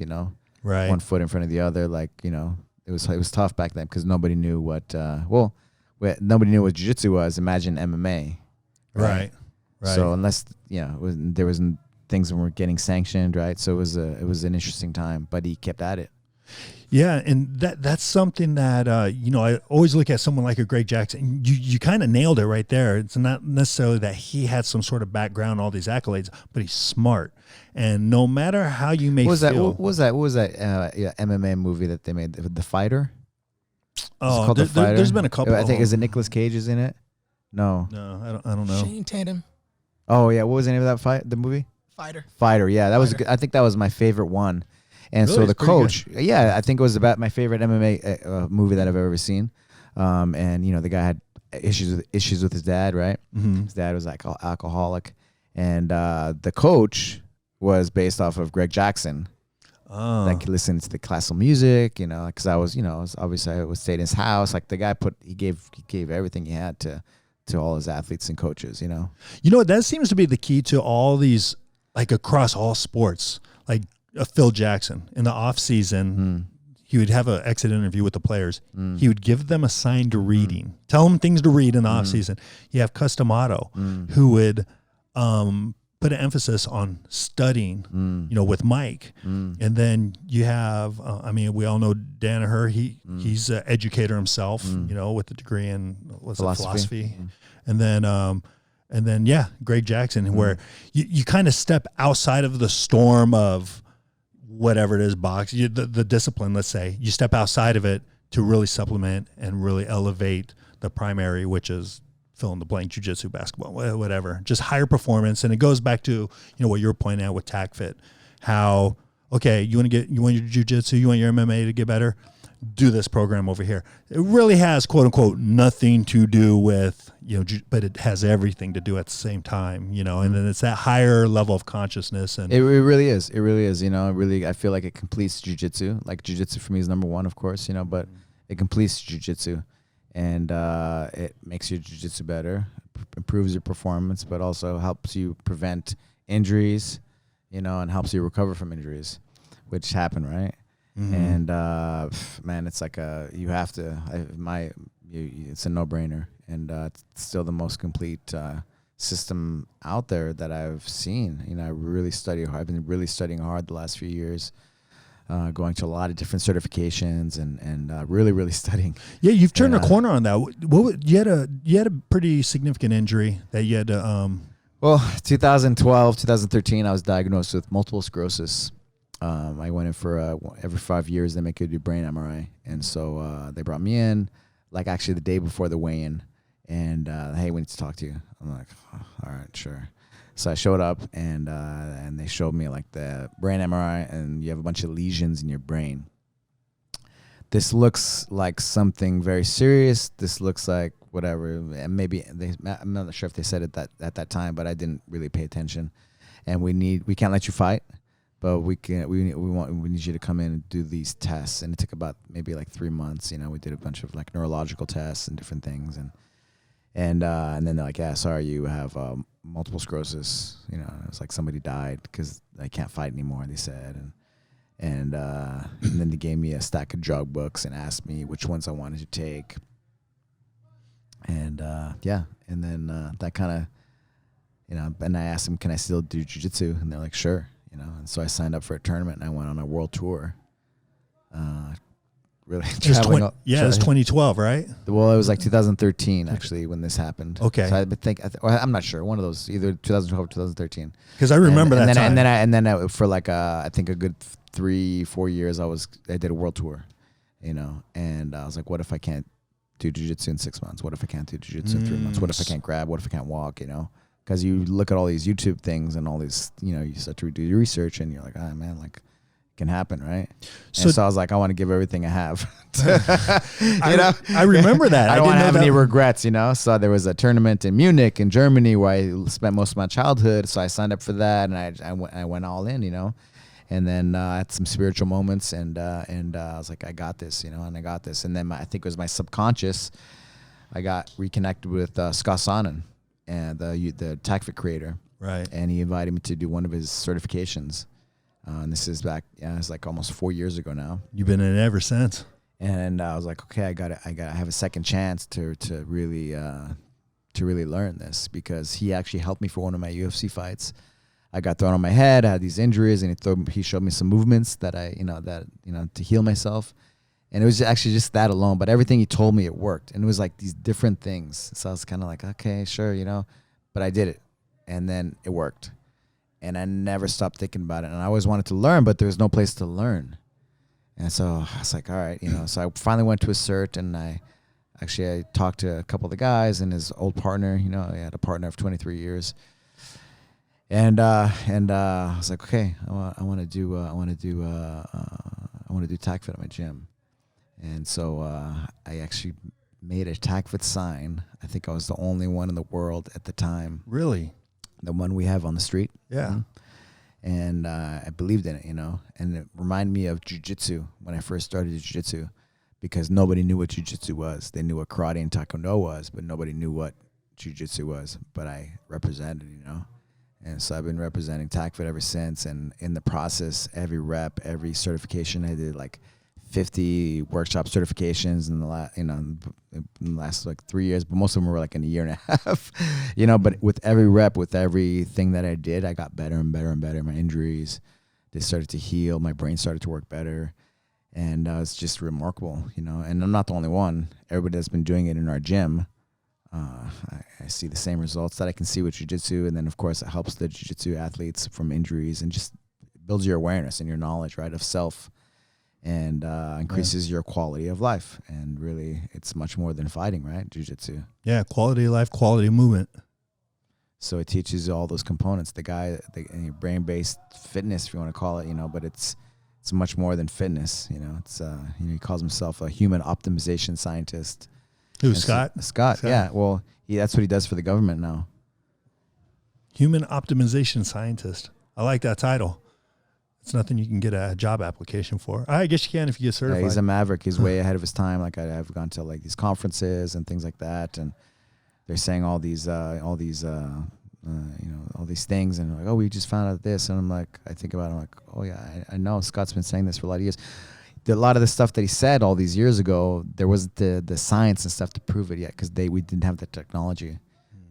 right? One foot in front of the other. Like it was tough back then because nobody knew what nobody knew what jiu-jitsu was. Imagine MMA, right? So unless there wasn't things that were getting sanctioned, right? So it was an interesting time, but he kept at it. Yeah, and that's something that I always look at someone like a Greg Jackson. You kind of nailed it right there. It's not necessarily that he had some sort of background, all these accolades, but he's smart. And no matter how you may feel, what was that MMA movie that they made, The Fighter? Oh, there's been a couple. I think is it Nicolas Cage is in it? No, I don't know. Shane Tatum. Oh yeah, what was the name of that the movie? Fighter. Yeah, that was good. I think that was my favorite one. And Really? so the It's pretty coach, I think it was about my favorite MMA movie that I've ever seen. And the guy had issues with his dad, right? Mm-hmm. His dad was like alcoholic, and the coach was based off of Greg Jackson. Oh. Like he listened to the classical music, because I was stayed in his house. Like the guy he gave everything he had to all his athletes and coaches. That seems to be the key to all these, like across all sports, like. Phil Jackson in the off season, he would have an exit interview with the players. He would give them assigned reading, tell them things to read in the off season. You have Customato, who would put an emphasis on studying, with Mike. And then you have, we all know Danaher. He's an educator himself, with a degree in philosophy. And then, Greg Jackson, where you kind of step outside of the storm of whatever it is, the discipline, let's say. You step outside of it to really supplement and really elevate the primary, which is fill in the blank, jiu-jitsu, basketball, whatever. Just higher performance. And it goes back to, what you were pointing out with TacFit. How, okay, you want your jiu-jitsu, you want your MMA to get better? Do this program over here. It really has, quote unquote, nothing to do with, but it has everything to do at the same time, and then it's that higher level of consciousness. And it really is. It really is. I feel like it completes jiu-jitsu. Like jiu-jitsu for me is number one, of course, but it completes jiu-jitsu, and it makes your jiu-jitsu better, improves your performance, but also helps you prevent injuries, and helps you recover from injuries, which happen, right? And man, it's like it's a no-brainer, and it's still the most complete system out there that I've seen. I really study hard. I've been really studying hard the last few years, going to a lot of different certifications and really studying. Yeah, you've turned a corner on that. You had a pretty significant injury that you had to. Well, 2012, 2013, I was diagnosed with multiple sclerosis. I went in for every 5 years they make you do brain MRI, and so they brought me in, like actually the day before the weigh-in, and hey, we need to talk to you. I'm like, oh, all right, sure. So I showed up, and they showed me like the brain MRI, and you have a bunch of lesions in your brain. This looks like something very serious. This looks like whatever, and maybe I'm not sure if they said it at that time, but I didn't really pay attention. And we can't let you fight. But we need you to come in and do these tests, and it took about maybe like 3 months. We did a bunch of like neurological tests and different things, and then they're like, yeah, sorry, you have multiple sclerosis. It's like somebody died because they can't fight anymore. They said, and then they gave me a stack of drug books and asked me which ones I wanted to take, and and then that kind of, and I asked them, can I still do jiu-jitsu? And they're like, sure. And so I signed up for a tournament, and I went on a world tour. Really traveling. It was 2012, right? Well, it was like 2013 actually when this happened. Okay. So I'm not sure. One of those, either 2012 or 2013. Because I remember that time. And then for like I think a good 3-4 years, I did a world tour, and I was like, what if I can't do jiu-jitsu in 6 months? What if I can't do jiu-jitsu in 3 months? What if I can't grab? What if I can't walk? Because you look at all these YouTube things and all these, you start to do your research, and you're like, oh man, like it can happen, right? So I was like, I want to give everything I have. I remember that. I don't want to have any regrets, So there was a tournament in Munich, in Germany, where I spent most of my childhood. So I signed up for that, and I went all in, And then I had some spiritual moments, and I was like, I got this, and I got this. And then I think it was my subconscious. I got reconnected with Scott Sonnen, and the TacFit creator, right? And he invited me to do one of his certifications. And this is back, it's like almost 4 years ago now. You've been in it ever since. And I was like, okay, I have a second chance to really learn this, because he actually helped me for one of my UFC fights. I got thrown on my head. I had these injuries, and he showed me some movements that to heal myself. And it was actually just that alone. But everything he told me, it worked. And it was like these different things. So I was kind of like, okay, sure, but I did it. And then it worked. And I never stopped thinking about it. And I always wanted to learn, but there was no place to learn. And so I was like, all right, so I finally went to a cert, and I talked to a couple of the guys and his old partner. He had a partner of 23 years. And I was like, okay, I want to do tack fit at my gym. And so I actually made a tack fit sign. I think I was the only one in the world at the time. Really? The one we have on the street. Yeah. Mm-hmm. And I believed in it, and it reminded me of jiu-jitsu when I first started jiu-jitsu, because nobody knew what jiu-jitsu was. They knew what karate and taekwondo was, but nobody knew what jiu-jitsu was. But I represented, And so I've been representing tack fit ever since. And in the process, every rep, every certification, I did like 50 workshop certifications in the last like 3 years, but most of them were like in a year and a half, but with every rep, with everything that I did, I got better and better and better. My injuries, they started to heal. My brain started to work better. And it's just remarkable, and I'm not the only one. Everybody that's been doing it in our gym, I see the same results that I can see with jiu-jitsu. And then of course it helps the jiu-jitsu athletes from injuries, and just builds your awareness and your knowledge, right, of self. And increases your quality of life. And really, it's much more than fighting, right? Jiu-jitsu. Yeah, quality of life, quality of movement. So it teaches you all those components. The brain-based fitness, if you want to call it, but it's much more than fitness. It's he calls himself a human optimization scientist. Who's Scott? Scott, yeah. Well, that's what he does for the government now. Human optimization scientist. I like that title. It's nothing you can get a job application for. I guess you can if you get certified. Yeah, he's a maverick. He's way ahead of his time. Like I've gone to like these conferences and things like that, and they're saying all these things, and like, oh, we just found out this, and I'm like, I think about it, I'm like, oh yeah, I know Scott's been saying this for a lot of years. A lot of the stuff that he said all these years ago, there wasn't the science and stuff to prove it yet, because we didn't have the technology.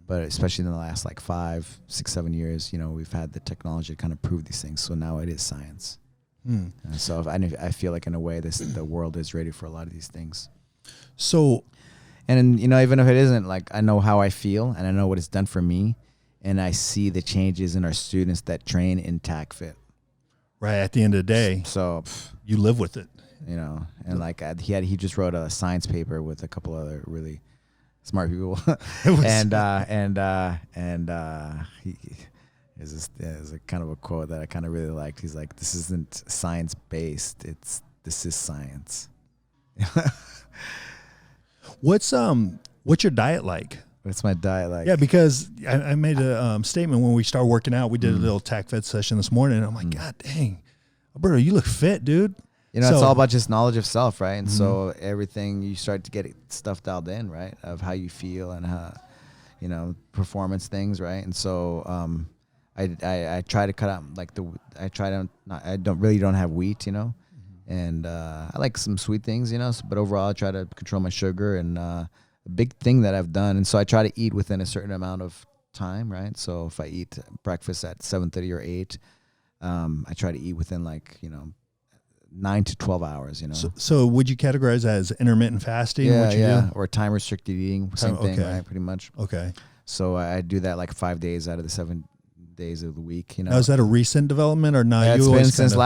But especially in the last like 5, 6, 7 years, we've had the technology to kind of prove these things. So now it is science. And so I feel like in a way the world is ready for a lot of these things. So, and even if it isn't, like I know how I feel and I know what it's done for me, and I see the changes in our students that train in tack fit. Right at the end of the day, so you live with it, And like he just wrote a science paper with a couple other really smart people, there's a kind of a quote that I kind of really liked. He's like, "This isn't science based. This is science." What's your diet like? What's my diet like? Yeah, because I made a statement when we started working out. We did a little tack fed session this morning, and I'm like, God dang, Alberto, you look fit, dude. It's all about just knowledge of self, right? And so everything, you start to get stuff dialed in, right? Of how you feel and how, performance things, right? And so I try to cut out I don't have wheat, and I like some sweet things, but overall I try to control my sugar. And a big thing that I've done, and so I try to eat within a certain amount of time, right? So if I eat breakfast at 7:30 or 8, I try to eat within 9 to 12 hours, So would you categorize that as intermittent fasting? Yeah, or time restricted eating, same thing, right? Pretty much. Okay. So I do that like 5 days out of the 7 days of the week. Now, is that a recent development or not? Yeah, it's been since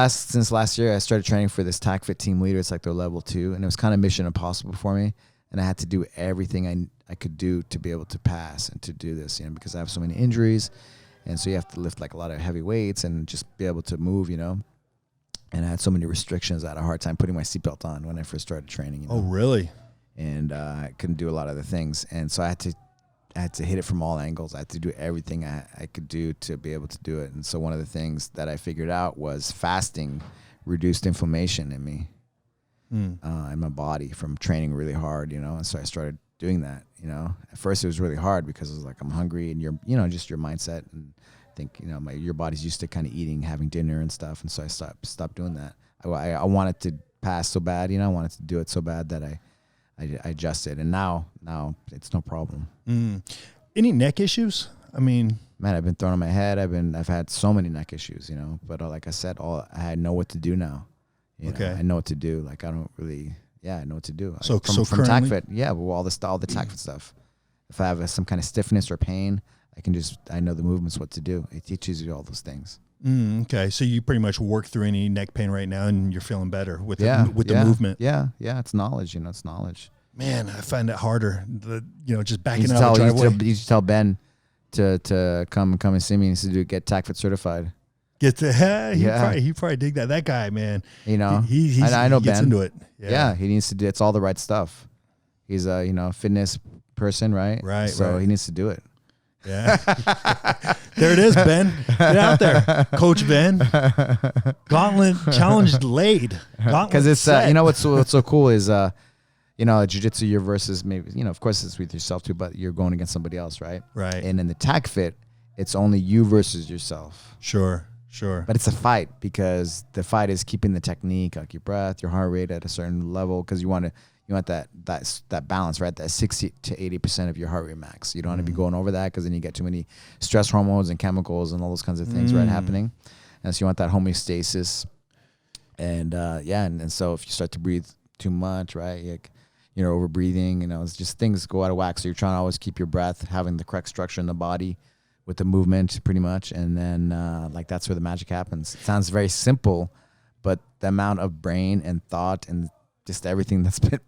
last year. I started training for this tack fit team leader. It's like their level 2, and it was kind of mission impossible for me. And I had to do everything I could do to be able to pass and to do this, because I have so many injuries, and so you have to lift like a lot of heavy weights and just be able to move, And I had so many restrictions. I had a hard time putting my seatbelt on when I first started training. Oh, really? And I couldn't do a lot of the things, and so I had to hit it from all angles. I had to do everything I could do to be able to do it. And so one of the things that I figured out was fasting reduced inflammation in me, in my body from training really hard, And so I started doing that. At first it was really hard because it was like I'm hungry, and just your mindset and. Think your body's used to kind of eating, having dinner and stuff, and so I stopped doing that. I wanted to pass so bad, I wanted to do it so bad that I adjusted, and now it's no problem. Any neck issues? I mean, man, I've been thrown on my head. I've had so many neck issues, you know. But like I said, I know what to do now. You know, I know what to do. Like I don't really, I know what to do. So from TACFit, well, all the TACFit stuff. If I have some kind of stiffness or pain, I know the movements, what to do. It teaches you all those things. Okay, so you pretty much work through any neck pain right now, and you're feeling better with the movement. Yeah, it's knowledge. You know, it's knowledge. Man, I find it harder. Just backing out the driveway. You should tell Ben to come and see me and get TACFit certified. He probably dig that. That guy, man. You know, I know gets Ben. Into it. Yeah, he needs to do. It's all the right stuff. He's a fitness person, right? Right. So he needs to do it. Yeah. There it is, Ben. Get out there, Coach Ben. Gauntlet challenge laid. Because it's what's so cool is jiu-jitsu you're versus maybe of course it's with yourself too, but you're going against somebody else, right? Right. And in the TACFit, it's only you versus yourself. Sure. But it's a fight because the fight is keeping the technique, like your breath, your heart rate at a certain level, because you want that balance, right? That 60 to 80% of your heart rate max. You don't want to be going over that because then you get too many stress hormones and chemicals and all those kinds of things, right, happening. And so you want that homeostasis. And and so if you start to breathe too much, right, you're over breathing. It's just things go out of whack. So you're trying to always keep your breath, having the correct structure in the body with the movement, pretty much. And then that's where the magic happens. It sounds very simple, but the amount of brain and thought and just everything that's been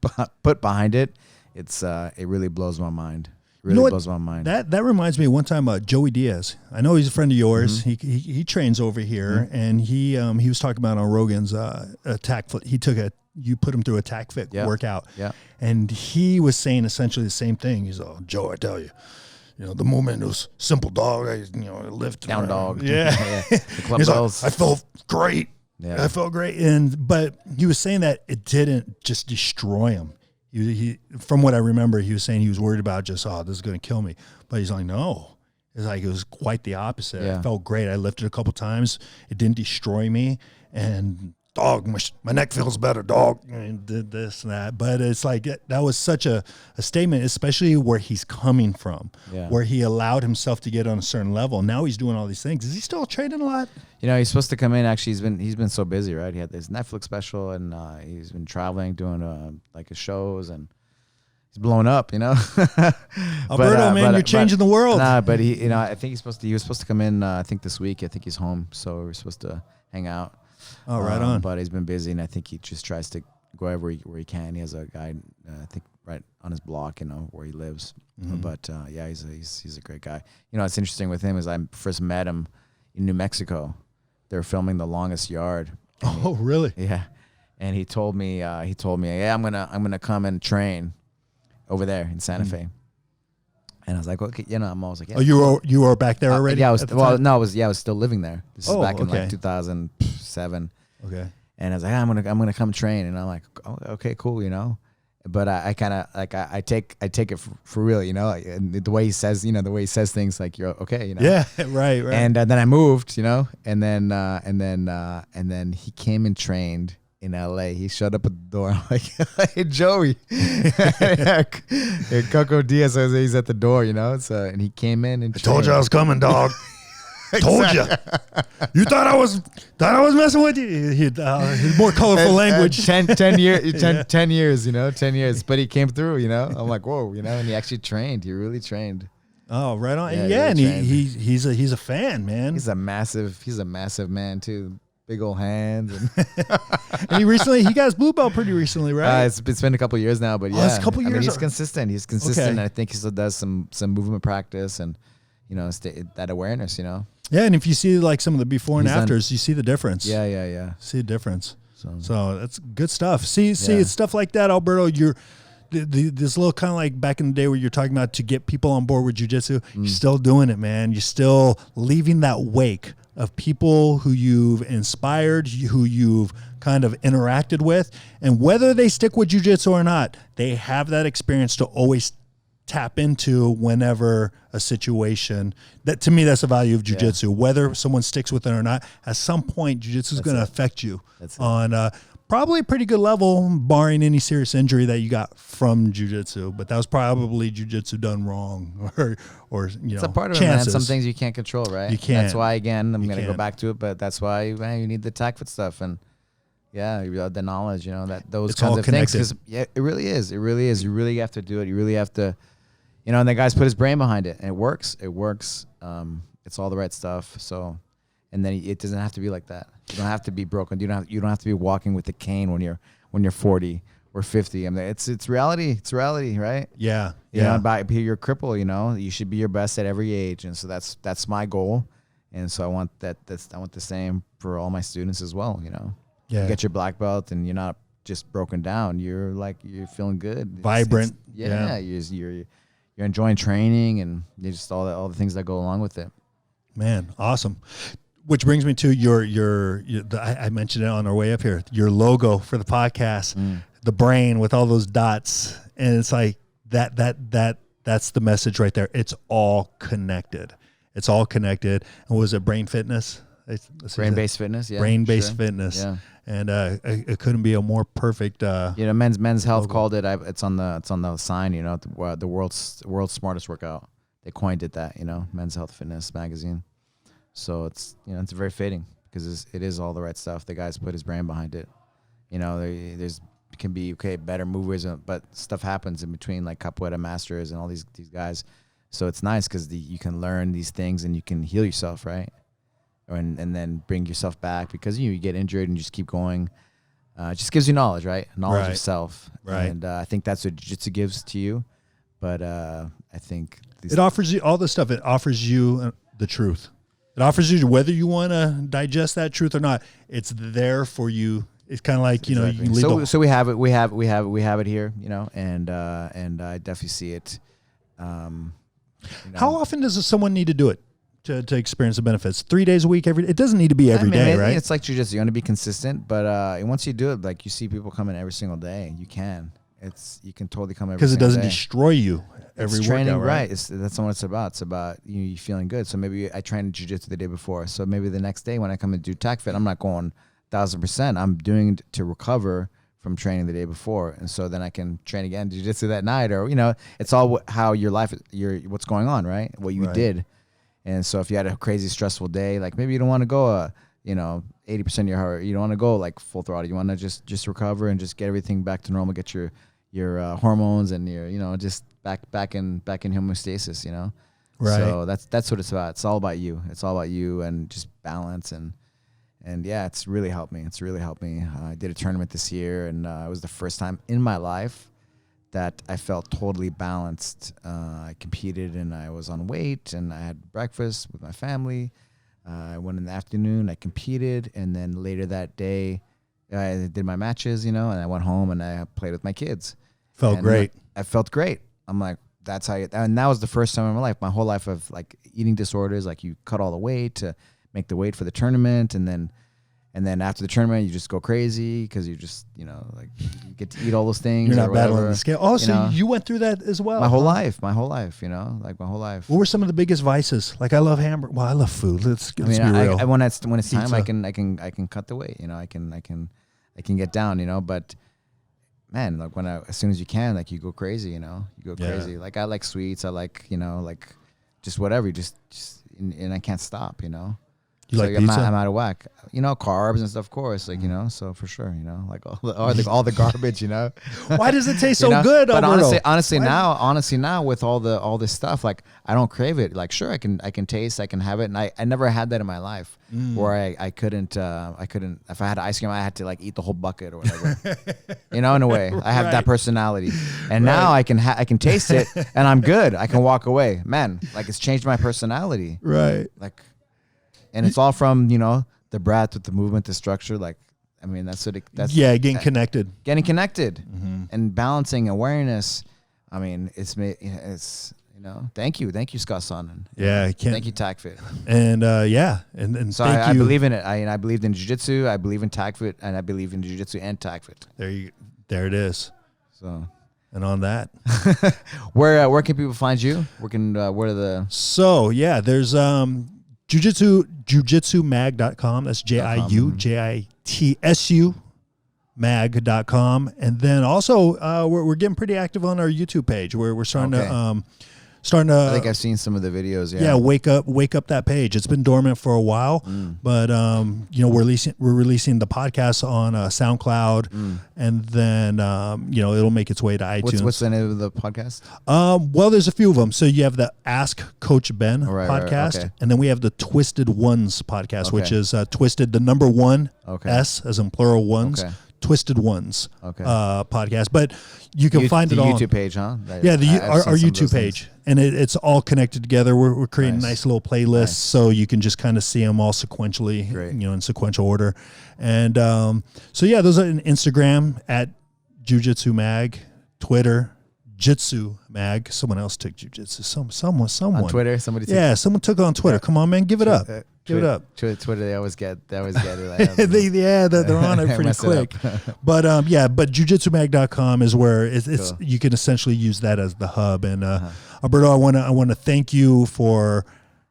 put behind it, it really blows my mind. Blows my mind. That reminds me, one time Joey Diaz. I know he's a friend of yours. He trains over here, and he was talking about on Rogan's TACFit. You put him through a TACFit workout, and he was saying essentially the same thing. He's like, Joe, I tell you. The movement was simple, dog. I lift down, dog. Yeah. The club bells. I felt great. Yeah. I felt great. But he was saying that it didn't just destroy him. He from what I remember, he was saying he was worried about this is going to kill me. But he's like, no. It's like it was quite the opposite. Yeah. I felt great. I lifted a couple times. It didn't destroy me. And dog, my neck feels better, dog. And did this and that. But it's like that was such a statement, especially where he's coming from, where he allowed himself to get on a certain level. Now he's doing all these things. Is he still training a lot? He's supposed to come in. Actually, he's been so busy, right? He had this Netflix special, and he's been traveling, doing his shows, and he's blown up. Alberto, man, you're changing the world. Nah, but I think he was supposed to come in. I think this week. I think he's home, so we're supposed to hang out. Oh, right on. But he's been busy, and I think he just tries to go where he can. He has a guy, I think, right on his block, where he lives. But he's a great guy. What's interesting with him is I first met him in New Mexico. They were filming The Longest Yard. Oh, really? Yeah. And he told me, yeah, I'm gonna come and train over there in Santa Fe. And I was like, okay, I'm always like, yeah. Oh, you were back there already? Yeah, I was still living there. This is back in 2007. Okay. And I was like, I'm gonna come train, and I'm like, oh, okay, cool, But I kind of I take it for real, and the way he says, things, like, you're okay, Yeah, right. And then I moved, and then he came and trained in LA. He showed up at the door. I'm like, hey, Joey. Coco Diaz says he's at the door, So, and he came in and I told you I was coming, dog. Told you. You thought I was messing with you. His more colorful language. 10 years, 10 years. But he came through, I'm like, whoa, and he actually trained. He really trained. Oh, right on. Yeah, and he's a fan, man. He's a massive man too. Big old hands. And he got his blue belt pretty recently, right? It's been a couple of years now, but it's a couple years. I mean, he's consistent. Okay. And I think he still does some movement practice and, that awareness, Yeah, and if you see like some of the before and afters, you see the difference. Yeah. See the difference. So that's good stuff. See, it's stuff like that, Alberto. You're this little kind of like back in the day where you're talking about to get people on board with jiu-jitsu. You're still doing it, man. You're still leaving that wake of people who you've inspired, who you've kind of interacted with, and whether they stick with jiu-jitsu or not, they have that experience to always tap into whenever a situation that, to me, that's the value of jiu-jitsu. Whether someone sticks with it or not, at some point jiu-jitsu is going to affect you on probably a pretty good level, barring any serious injury that you got from jiu-jitsu. But that was probably jiu-jitsu done wrong, or it's a part of it, man. Some things you can't control, right? You can't. That's why, again, I'm gonna go back to it, but that's why, man, you need the TAC fit stuff and the knowledge, that those it's kinds all of connected. things. Because it really is. It really is. You really have to do it. You really have to, and the guy's put his brain behind it, and it works. It works. It's all the right stuff. So. And then it doesn't have to be like that. You don't have to be broken. You don't have to be walking with a cane when you're 40 or 50. I mean, it's reality. It's reality, right? Yeah. You're a cripple. You should be your best at every age, and so that's my goal. And so I want I want the same for all my students as well. Yeah. You get your black belt, and you're not just broken down. You're feeling good, vibrant. You're enjoying training, and just all the things that go along with it. Man, awesome. Which brings me to your I mentioned it on our way up here, your logo for the podcast, the brain with all those dots. And it's like that's the message right there. It's all connected. It's all connected. And was it brain fitness? Brain-based fitness, yeah. Brain-based fitness. Yeah. And it couldn't be a more perfect Men's Health logo. called it, it's on the sign, the world's smartest workout. They coined it that, Men's Health Fitness Magazine. So it's it's very fitting because it is all the right stuff. The guy's put his brain behind it. There's can be better movers, but stuff happens in between, like capoeira masters and all these guys. So it's nice because you can learn these things and you can heal yourself, right? And then bring yourself back because you get injured and you just keep going. It just gives you knowledge, right? Knowledge of self, right? And I think that's what jiu-jitsu gives to you. But I think it offers you all the stuff. It offers you the truth. It offers you whether you want to digest that truth or not. It's there for you. It's kind of like you can leave. So we have it. We have it here. And I definitely see it. How often does someone need to do it to experience the benefits? 3 days a week, it doesn't need to be every day, right? It's like jiu-jitsu. You want to be consistent, but once you do it, like you see people coming every single day. You can totally come every single day. Because it doesn't destroy you every it's training, workout, right? That's what it's about. It's about you feeling good. So maybe I trained jiu-jitsu the day before. So maybe the next day when I come and do TAC fit, I'm not going 1,000%. I'm doing it to recover from training the day before, and so then I can train again jiu-jitsu that night, or it's all how your life, what's going on, right? What you did, and so if you had a crazy stressful day, like maybe you don't want to go 80% of your heart, you don't want to go like full throttle. You want to just recover and just get everything back to normal, get your hormones and your just back in homeostasis, Right. So that's what it's about. It's all about you. It's all about you and just balance and yeah, it's really helped me. I did a tournament this year, and it was the first time in my life that I felt totally balanced. I competed, and I was on weight, and I had breakfast with my family. I went in the afternoon. I competed, and then later that day, I did my matches, and I went home and I played with my kids. Felt great. I felt great. I'm like, that's how and that was the first time in my life. My whole life of like eating disorders, like you cut all the weight to make the weight for the tournament, and then after the tournament you just go crazy because you just like you get to eat all those things. You're not or battling whatever, the scale. Oh, so you went through that as well? My whole life, like my whole life. What were some of the biggest vices? Like I love hamburger. Well, I love food. Let's be real. When it's time, I can cut the weight. I can get down. But man, like as soon as you can, like you go crazy. You go crazy. Like I like sweets. I like like just whatever. And I can't stop. You like pizza? I'm out of whack. Carbs and stuff, of course. Like so for sure. Like all the garbage. Why does it taste so good? But Alberto? honestly now with all this stuff, like I don't crave it. Like sure, I can taste, I can have it, and I never had that in my life where I couldn't if I had ice cream, I had to like eat the whole bucket or whatever. In a way, I have that personality, and now I can taste it, and I'm good. I can walk away. Man, like it's changed my personality. Right. Like. And it's all from, the breath with the movement, the structure. Like, I mean, getting connected. Getting connected and balancing awareness. I mean, thank you, Scott Sonnen. Yeah. Thank you, TAC fit. And and so thank you. I believe in it. I believed in jiu-jitsu. I believe in TAC fit, and I believe in jiu-jitsu and TAC fit. There it is. So. And on that, where can people find you? Where are the? So yeah, there's jiu-jitsumag.com. That's JIUJITSU mag.com. And then also we're getting pretty active on our YouTube page where we're starting to I think I've seen some of the videos. Yeah, wake up that page. It's been dormant for a while, but you know, we're releasing the podcast on SoundCloud, and then you know, it'll make its way to iTunes. What's the name of the podcast? Well, there's a few of them. So you have the Ask Coach Ben podcast, okay. And then we have the Twisted Ones podcast, which is Twisted the number one S as in plural ones. Okay. Twisted Ones podcast, but you can find it the on YouTube page, huh? Our YouTube page, and it's all connected together. We're creating nice little playlists, so you can just kind of see them all sequentially, you know, in sequential order. And so yeah, those are in Instagram at Jiu-Jitsu Mag, Twitter Jitsu Mag. Someone else took Jiu-Jitsu. Someone on Twitter. Somebody. Someone took it on Twitter. Come on, man, give it up. Give it up. Twitter, they always get it. they're on it pretty quick. But but jiu-jitsumag.com is where it's you can essentially use that as the hub. And Alberto, I want to thank you for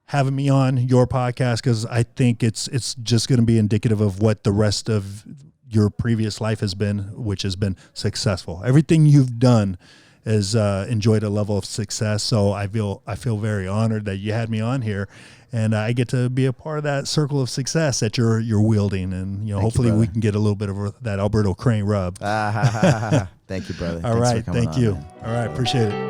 having me on your podcast, because I think it's just going to be indicative of what the rest of your previous life has been, which has been successful. Everything you've done has enjoyed a level of success. So I feel very honored that you had me on here, and I get to be a part of that circle of success that you're wielding. And you know, hopefully we can get a little bit of that Alberto Crane rub. Thank you, brother. All right, thank you. Man. All right, appreciate it.